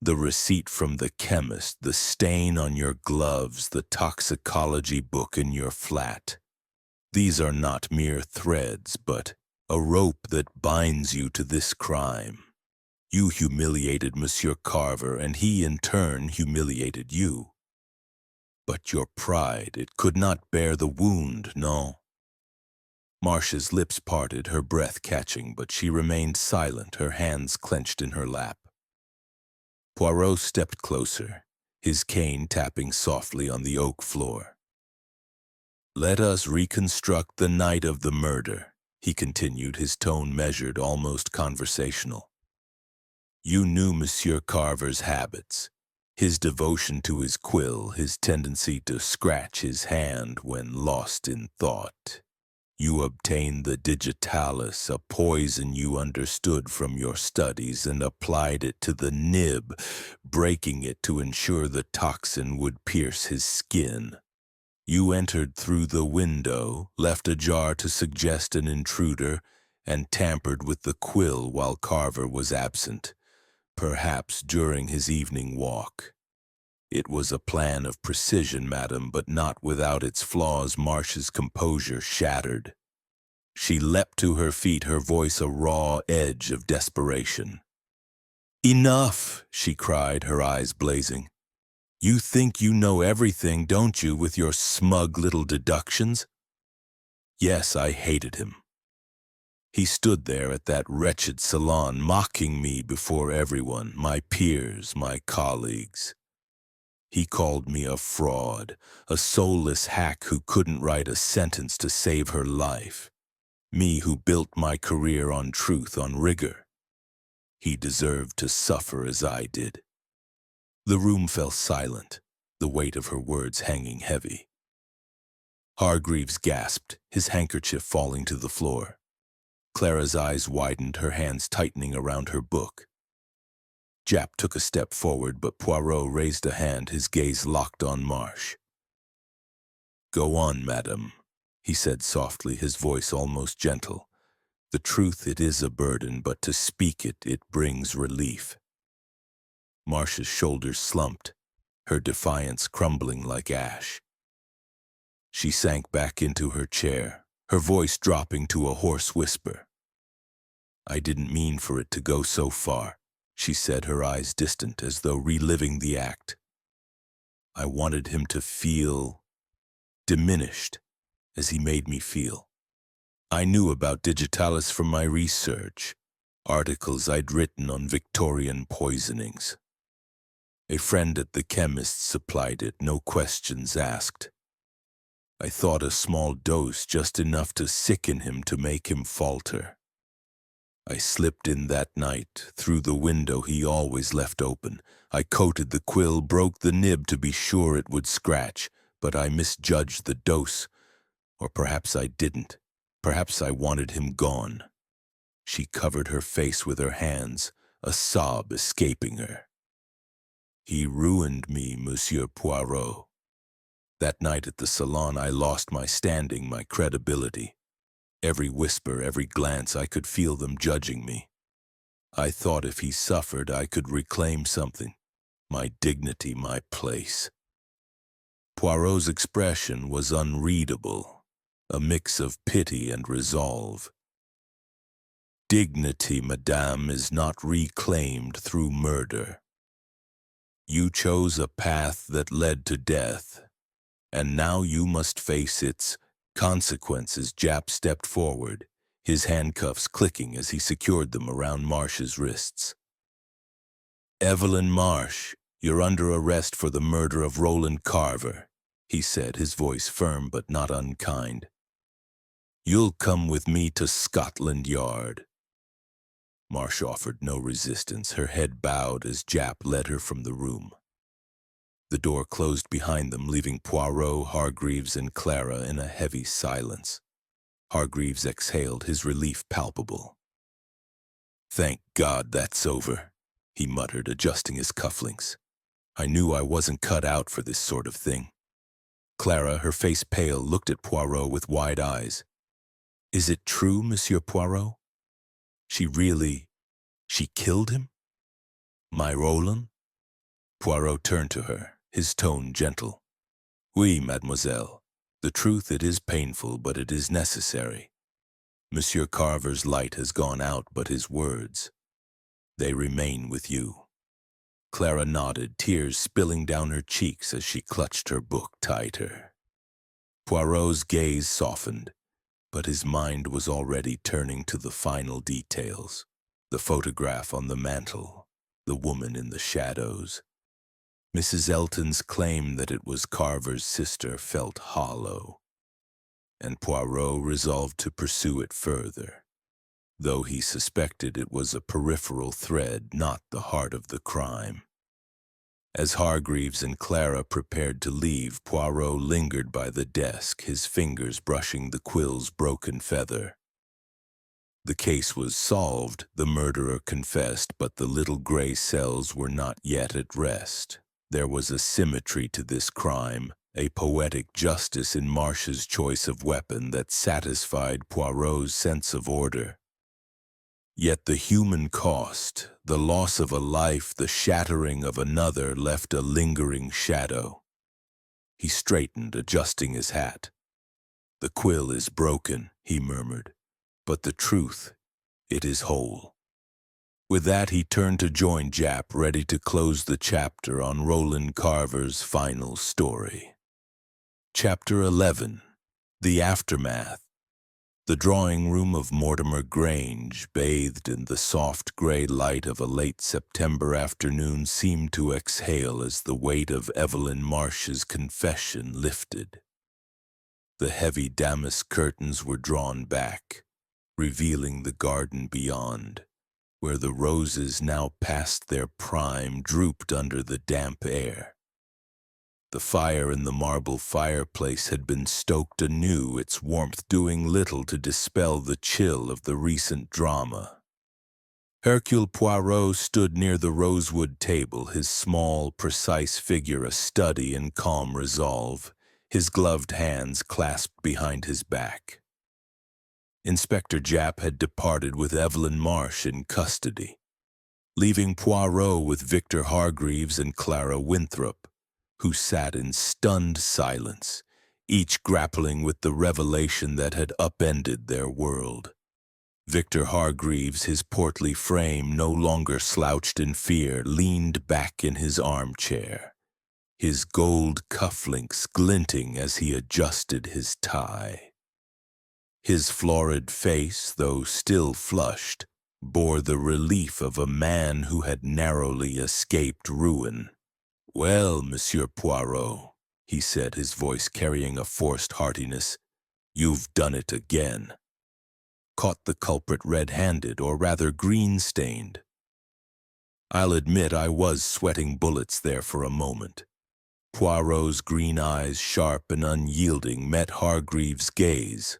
The receipt from the chemist, the stain on your gloves, the toxicology book in your flat. These are not mere threads, but a rope that binds you to this crime. You humiliated Monsieur Carver, and he in turn humiliated you. But your pride, it could not bear the wound, no." Marsh's lips parted, her breath catching, but she remained silent, her hands clenched in her lap. Poirot stepped closer, his cane tapping softly on the oak floor. "Let us reconstruct the night of the murder," he continued, his tone measured, almost conversational. "You knew Monsieur Carver's habits, his devotion to his quill, his tendency to scratch his hand when lost in thought. You obtained the digitalis, a poison you understood from your studies, and applied it to the nib, breaking it to ensure the toxin would pierce his skin. You entered through the window, left ajar to suggest an intruder, and tampered with the quill while Carver was absent, perhaps during his evening walk. It was a plan of precision, madam, but not without its flaws." Marsh's composure shattered. She leapt to her feet, her voice a raw edge of desperation. "Enough!" she cried, her eyes blazing. "You think you know everything, don't you, with your smug little deductions?" Yes, I hated him. He stood there at that wretched salon, mocking me before everyone, my peers, my colleagues. He called me a fraud, a soulless hack who couldn't write a sentence to save her life. Me who built my career on truth, on rigor. He deserved to suffer as I did. The room fell silent, the weight of her words hanging heavy. Hargreaves gasped, his handkerchief falling to the floor. Clara's eyes widened, her hands tightening around her book. Japp took a step forward, but Poirot raised a hand, his gaze locked on Marsh. "Go on, madam," he said softly, his voice almost gentle. "The truth, it is a burden, but to speak it, it brings relief." Marsh's shoulders slumped, her defiance crumbling like ash. She sank back into her chair, her voice dropping to a hoarse whisper. "I didn't mean for it to go so far," she said, her eyes distant, as though reliving the act. "I wanted him to feel diminished, as he made me feel. I knew about digitalis from my research, articles I'd written on Victorian poisonings. A friend at the chemist's supplied it, no questions asked. I thought a small dose just enough to sicken him, to make him falter. I slipped in that night, through the window he always left open. I coated the quill, broke the nib to be sure it would scratch, but I misjudged the dose. Or perhaps I didn't. Perhaps I wanted him gone. She covered her face with her hands, a sob escaping her. He ruined me, Monsieur Poirot. That night at the salon I lost my standing, my credibility. Every whisper, every glance, I could feel them judging me. I thought if he suffered, I could reclaim something. My dignity, my place. Poirot's expression was unreadable, a mix of pity and resolve. Dignity, madame, is not reclaimed through murder. You chose a path that led to death, and now you must face its consequences. Japp stepped forward, his handcuffs clicking as he secured them around Marsh's wrists. Evelyn Marsh, you're under arrest for the murder of Roland Carver, he said, his voice firm but not unkind. You'll come with me to Scotland Yard. Marsh offered no resistance, her head bowed as Japp led her from the room. The door closed behind them, leaving Poirot, Hargreaves, and Clara in a heavy silence. Hargreaves exhaled, his relief palpable. Thank God that's over, he muttered, adjusting his cufflinks. I knew I wasn't cut out for this sort of thing. Clara, her face pale, looked at Poirot with wide eyes. Is it true, Monsieur Poirot? She killed him? My Roland? Poirot turned to her, his tone gentle. Oui, mademoiselle. The truth, it is painful, but it is necessary. Monsieur Carver's light has gone out, but his words, they remain with you. Clara nodded, tears spilling down her cheeks as she clutched her book tighter. Poirot's gaze softened, but his mind was already turning to the final details. The photograph on the mantel, the woman in the shadows. Mrs. Elton's claim that it was Carver's sister felt hollow, and Poirot resolved to pursue it further, though he suspected it was a peripheral thread, not the heart of the crime. As Hargreaves and Clara prepared to leave, Poirot lingered by the desk, his fingers brushing the quill's broken feather. The case was solved, the murderer confessed, but the little gray cells were not yet at rest. There was a symmetry to this crime, a poetic justice in Marsh's choice of weapon that satisfied Poirot's sense of order. Yet the human cost, the loss of a life, the shattering of another, left a lingering shadow. He straightened, adjusting his hat. The quill is broken, he murmured, but the truth, it is whole. With that, he turned to join Japp, ready to close the chapter on Roland Carver's final story. Chapter 11. The Aftermath. The drawing room of Mortimer Grange, bathed in the soft gray light of a late September afternoon, seemed to exhale as the weight of Evelyn Marsh's confession lifted. The heavy damask curtains were drawn back, revealing the garden beyond, where the roses, now past their prime, drooped under the damp air. The fire in the marble fireplace had been stoked anew, its warmth doing little to dispel the chill of the recent drama. Hercule Poirot stood near the rosewood table, his small, precise figure a study in calm resolve, his gloved hands clasped behind his back. Inspector Japp had departed with Evelyn Marsh in custody, leaving Poirot with Victor Hargreaves and Clara Winthrop, who sat in stunned silence, each grappling with the revelation that had upended their world. Victor Hargreaves, his portly frame no longer slouched in fear, leaned back in his armchair, his gold cufflinks glinting as he adjusted his tie. His florid face, though still flushed, bore the relief of a man who had narrowly escaped ruin. Well, Monsieur Poirot, he said, his voice carrying a forced heartiness, you've done it again. caught the culprit red-handed, or rather green-stained. I'll admit I was sweating bullets there for a moment. Poirot's green eyes, sharp and unyielding, met Hargreaves' gaze.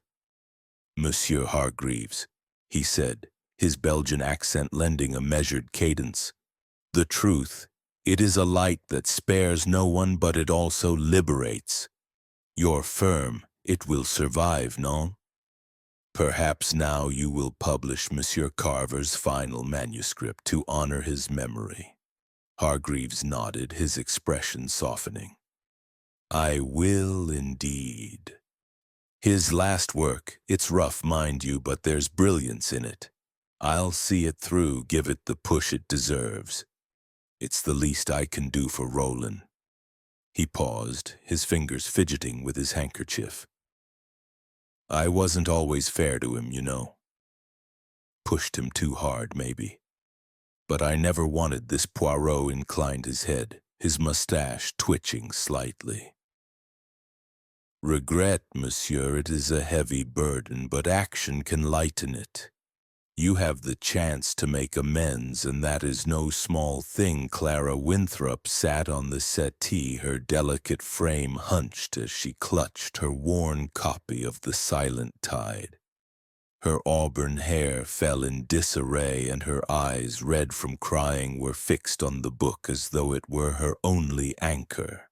"Monsieur Hargreaves," he said, his Belgian accent lending a measured cadence. "The truth, it is a light that spares no one, but it also liberates. Your firm, it will survive, non? Perhaps now you will publish Monsieur Carver's final manuscript to honor his memory." Hargreaves nodded, his expression softening. "I will indeed. His last work, it's rough, mind you, but there's brilliance in it. I'll see it through, give it the push it deserves. It's the least I can do for Roland." He paused, his fingers fidgeting with his handkerchief. "I wasn't always fair to him, you know. Pushed him too hard, maybe. But I never wanted this." Poirot inclined his head, his mustache twitching slightly. "Regret, monsieur, it is a heavy burden, but action can lighten it. You have the chance to make amends, and that is no small thing." Clara Winthrop sat on the settee, her delicate frame hunched as she clutched her worn copy of The Silent Tide. Her auburn hair fell in disarray, and her eyes, red from crying, were fixed on the book as though it were her only anchor.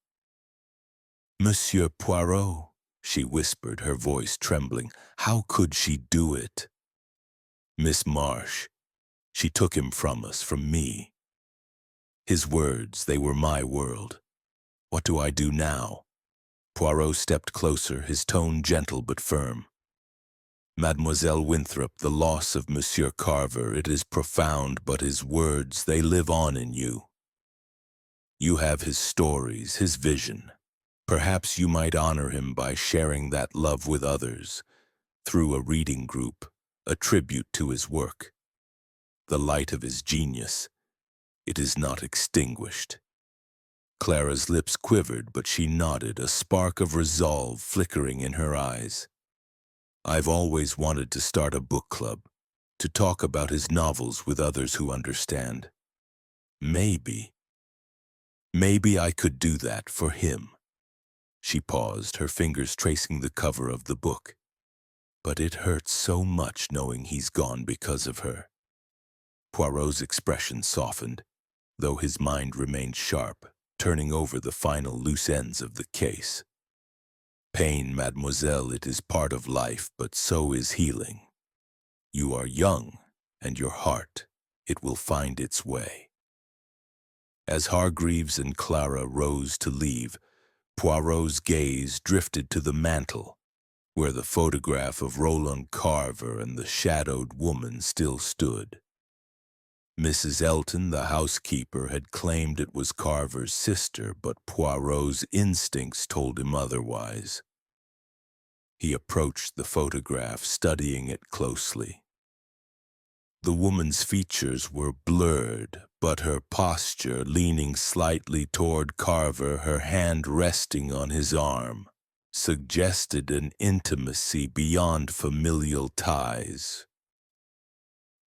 "Monsieur Poirot," she whispered, her voice trembling. "How could she do it?" "Miss Marsh, she took him from us, from me. His words, they were my world. What do I do now?" Poirot stepped closer, his tone gentle but firm. "Mademoiselle Winthrop, the loss of Monsieur Carver, it is profound, but his words, they live on in you. You have his stories, his vision. Perhaps you might honor him by sharing that love with others, through a reading group, a tribute to his work. The light of his genius, it is not extinguished." Clara's lips quivered, but she nodded, a spark of resolve flickering in her eyes. "I've always wanted to start a book club, to talk about his novels with others who understand. Maybe I could do that for him." She paused, her fingers tracing the cover of the book. "But it hurts so much knowing he's gone because of her." Poirot's expression softened, though his mind remained sharp, turning over the final loose ends of the case. "Pain, mademoiselle, it is part of life, but so is healing. You are young, and your heart, it will find its way." As Hargreaves and Clara rose to leave, Poirot's gaze drifted to the mantel, where the photograph of Roland Carver and the shadowed woman still stood. Mrs. Elton, the housekeeper, had claimed it was Carver's sister, but Poirot's instincts told him otherwise. He approached the photograph, studying it closely. The woman's features were blurred, but her posture, leaning slightly toward Carver, her hand resting on his arm, suggested an intimacy beyond familial ties.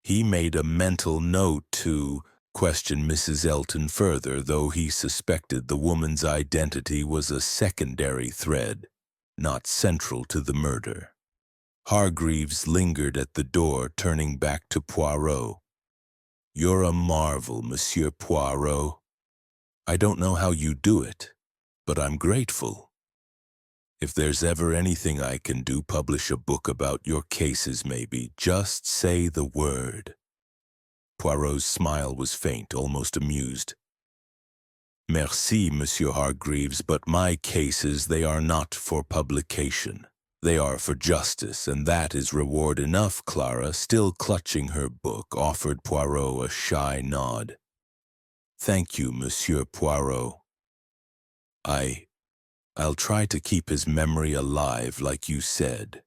He made a mental note to question Mrs. Elton further, though he suspected the woman's identity was a secondary thread, not central to the murder. Hargreaves lingered at the door, turning back to Poirot. "You're a marvel, Monsieur Poirot. I don't know how you do it, but I'm grateful. If there's ever anything I can do, publish a book about your cases maybe. Just say the word." Poirot's smile was faint, almost amused. "Merci, Monsieur Hargreaves, but my cases, they are not for publication. They are for justice, and that is reward enough." Clara, still clutching her book, offered Poirot a shy nod. "Thank you, Monsieur Poirot. I'll try to keep his memory alive, like you said."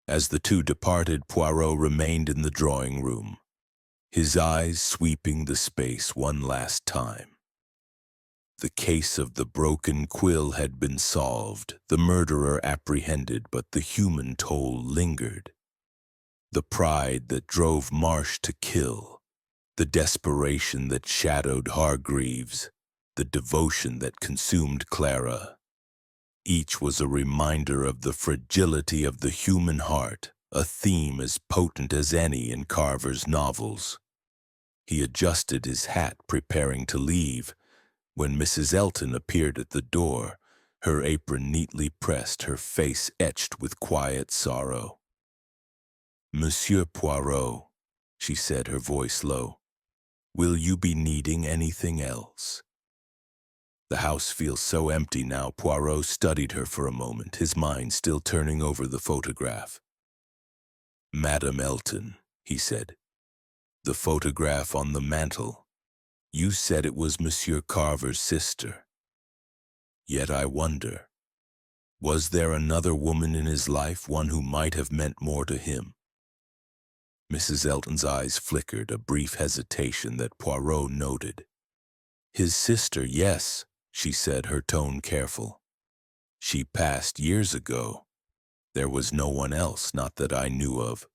As the two departed, Poirot remained in the drawing room, his eyes sweeping the space one last time. The case of the broken quill had been solved, the murderer apprehended, but the human toll lingered. The pride that drove Marsh to kill, the desperation that shadowed Hargreaves, the devotion that consumed Clara. Each was a reminder of the fragility of the human heart, a theme as potent as any in Carver's novels. He adjusted his hat, preparing to leave, when Mrs. Elton appeared at the door, her apron neatly pressed, her face etched with quiet sorrow. "Monsieur Poirot," she said, her voice low, "will you be needing anything else?" The house feels so empty now. Poirot studied her for a moment, his mind still turning over the photograph. "Madame Elton," he said, "the photograph on the mantel. You said it was Monsieur Carver's sister. Yet I wonder, was there another woman in his life, one who might have meant more to him?" Mrs. Elton's eyes flickered, a brief hesitation that Poirot noted. "His sister, yes," she said, her tone careful. "She passed years ago. There was no one else, not that I knew of."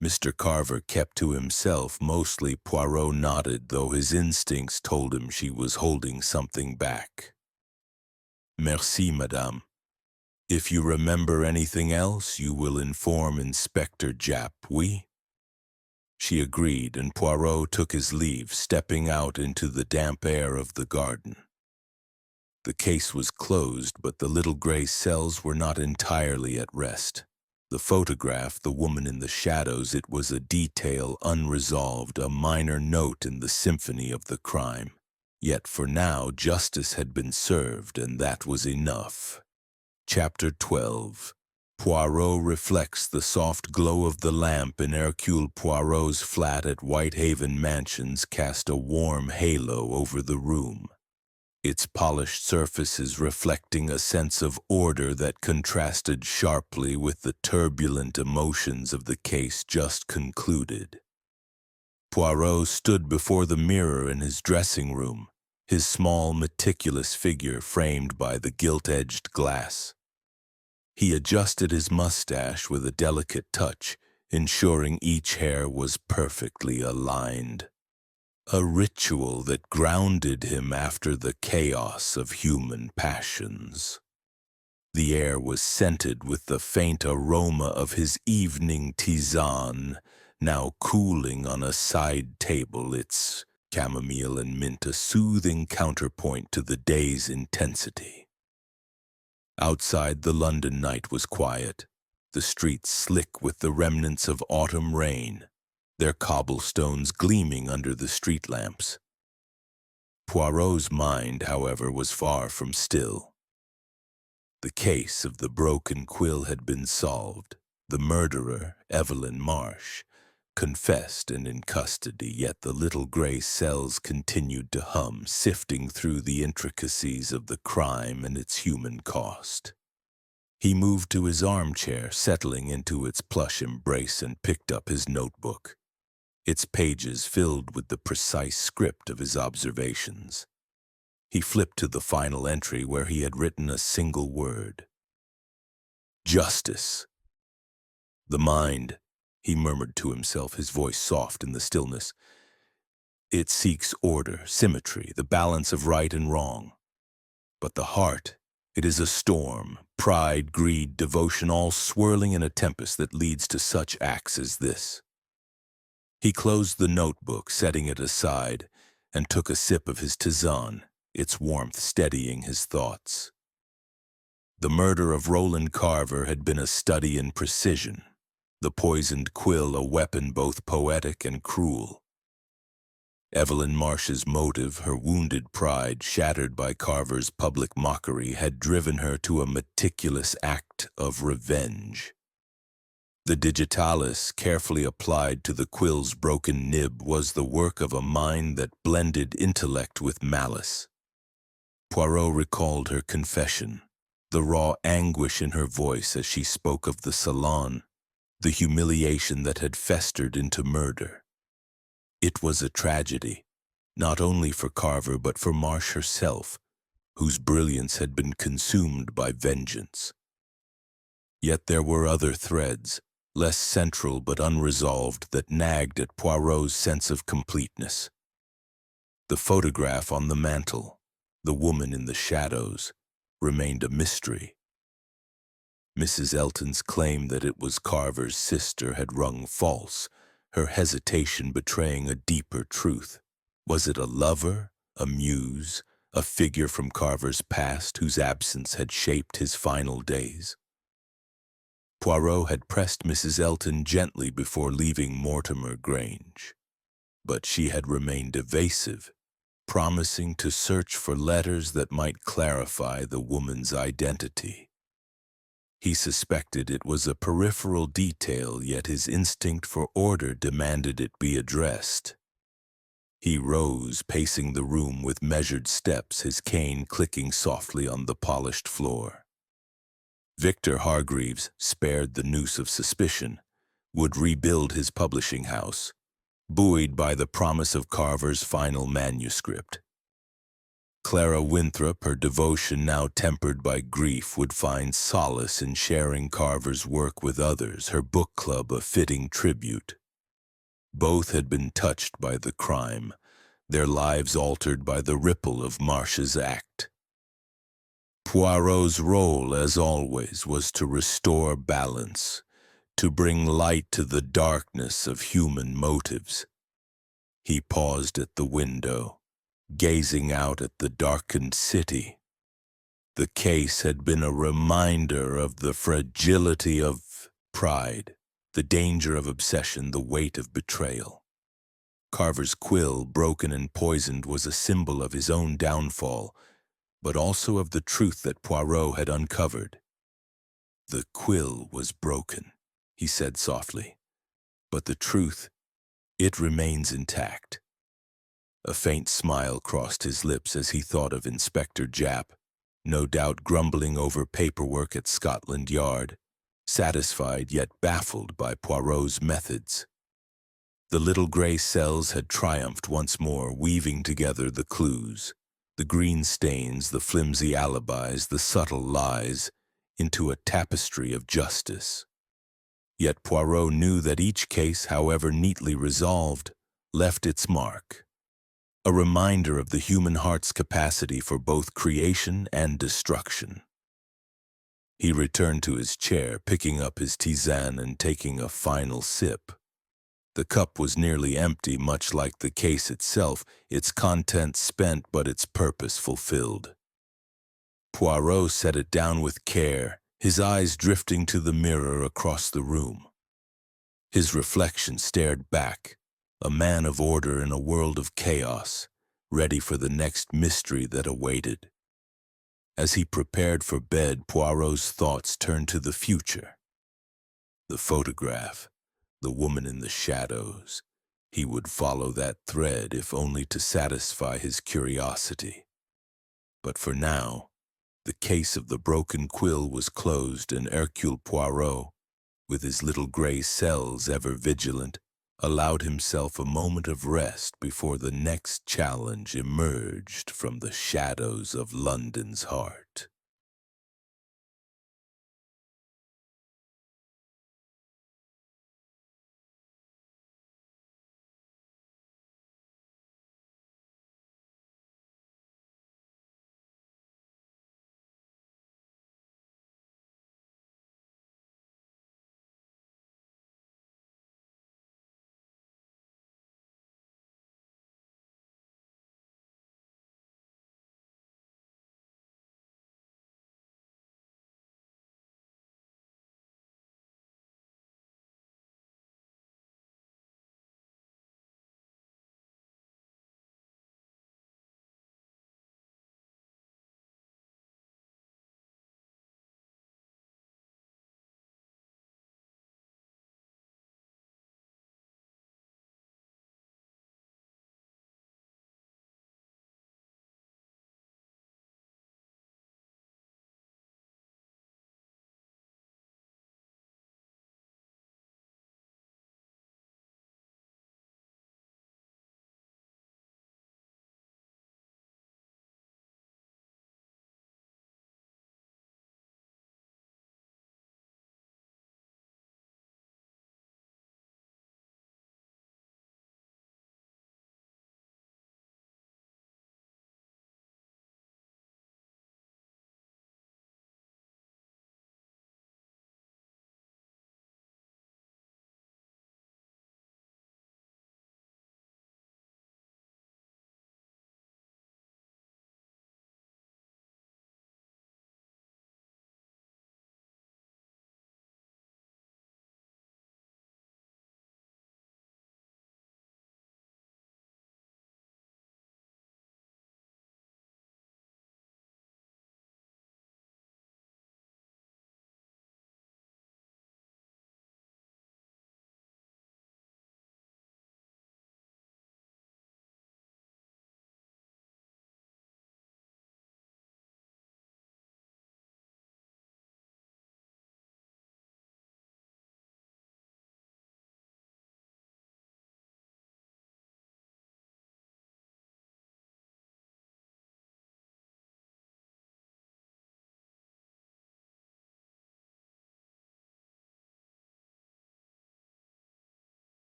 Mr. Carver kept to himself mostly. Poirot nodded, though his instincts told him she was holding something back. "Merci, madame. If you remember anything else, you will inform Inspector Japp, oui?" She agreed, and Poirot took his leave, stepping out into the damp air of the garden. The case was closed, but the little gray cells were not entirely at rest. The photograph, the woman in the shadows, it was a detail unresolved, a minor note in the symphony of the crime. Yet for now, justice had been served, and that was enough. Chapter 12. Poirot reflects the soft glow of the lamp in Hercule Poirot's flat at Whitehaven Mansions cast a warm halo over the room, its polished surfaces reflecting a sense of order that contrasted sharply with the turbulent emotions of the case just concluded. Poirot stood before the mirror in his dressing room, his small, meticulous figure framed by the gilt-edged glass. He adjusted his mustache with a delicate touch, ensuring each hair was perfectly aligned. A ritual that grounded him after the chaos of human passions. The air was scented with the faint aroma of his evening tisane, now cooling on a side table, its chamomile and mint a soothing counterpoint to the day's intensity. Outside, the London night was quiet, the streets slick with the remnants of autumn rain, their cobblestones gleaming under the street lamps. Poirot's mind, however, was far from still. The case of the broken quill had been solved. The murderer, Evelyn Marsh, confessed and in custody, yet the little gray cells continued to hum, sifting through the intricacies of the crime and its human cost. He moved to his armchair, settling into its plush embrace, and picked up his notebook, its pages filled with the precise script of his observations. He flipped to the final entry where he had written a single word. Justice. The mind, he murmured to himself, his voice soft in the stillness. It seeks order, symmetry, the balance of right and wrong. But the heart, it is a storm, pride, greed, devotion, all swirling in a tempest that leads to such acts as this. He closed the notebook, setting it aside, and took a sip of his tisane, its warmth steadying his thoughts. The murder of Roland Carver had been a study in precision, the poisoned quill a weapon both poetic and cruel. Evelyn Marsh's motive, her wounded pride shattered by Carver's public mockery, had driven her to a meticulous act of revenge. The digitalis, carefully applied to the quill's broken nib, was the work of a mind that blended intellect with malice. Poirot recalled her confession, the raw anguish in her voice as she spoke of the salon, the humiliation that had festered into murder. It was a tragedy, not only for Carver but for Marsh herself, whose brilliance had been consumed by vengeance. Yet there were other threads, less central but unresolved, that nagged at Poirot's sense of completeness. The photograph on the mantel, the woman in the shadows, remained a mystery. Mrs. Elton's claim that it was Carver's sister had rung false, her hesitation betraying a deeper truth. Was it a lover, a muse, a figure from Carver's past whose absence had shaped his final days? Poirot had pressed Mrs. Elton gently before leaving Mortimer Grange, but she had remained evasive, promising to search for letters that might clarify the woman's identity. He suspected it was a peripheral detail, yet his instinct for order demanded it be addressed. He rose, pacing the room with measured steps, his cane clicking softly on the polished floor. Victor Hargreaves, spared the noose of suspicion, would rebuild his publishing house, buoyed by the promise of Carver's final manuscript. Clara Winthrop, her devotion now tempered by grief, would find solace in sharing Carver's work with others, her book club a fitting tribute. Both had been touched by the crime, their lives altered by the ripple of Marcia's act. Poirot's role, as always, was to restore balance, to bring light to the darkness of human motives. He paused at the window, gazing out at the darkened city. The case had been a reminder of the fragility of pride, the danger of obsession, the weight of betrayal. Carver's quill, broken and poisoned, was a symbol of his own downfall, but also of the truth that Poirot had uncovered. "The quill was broken," he said softly, "but the truth, it remains intact." A faint smile crossed his lips as he thought of Inspector Japp, no doubt grumbling over paperwork at Scotland Yard, satisfied yet baffled by Poirot's methods. The little gray cells had triumphed once more, weaving together the clues, the green stains, the flimsy alibis, the subtle lies, into a tapestry of justice. Yet Poirot knew that each case, however neatly resolved, left its mark, a reminder of the human heart's capacity for both creation and destruction. He returned to his chair, picking up his tisane and taking a final sip. The cup was nearly empty, much like the case itself, its contents spent but its purpose fulfilled. Poirot set it down with care, his eyes drifting to the mirror across the room. His reflection stared back, a man of order in a world of chaos, ready for the next mystery that awaited. As he prepared for bed, Poirot's thoughts turned to the future. The photograph, the woman in the shadows. He would follow that thread, if only to satisfy his curiosity. But for now, the case of the broken quill was closed, and Hercule Poirot, with his little gray cells ever vigilant, allowed himself a moment of rest before the next challenge emerged from the shadows of London's heart.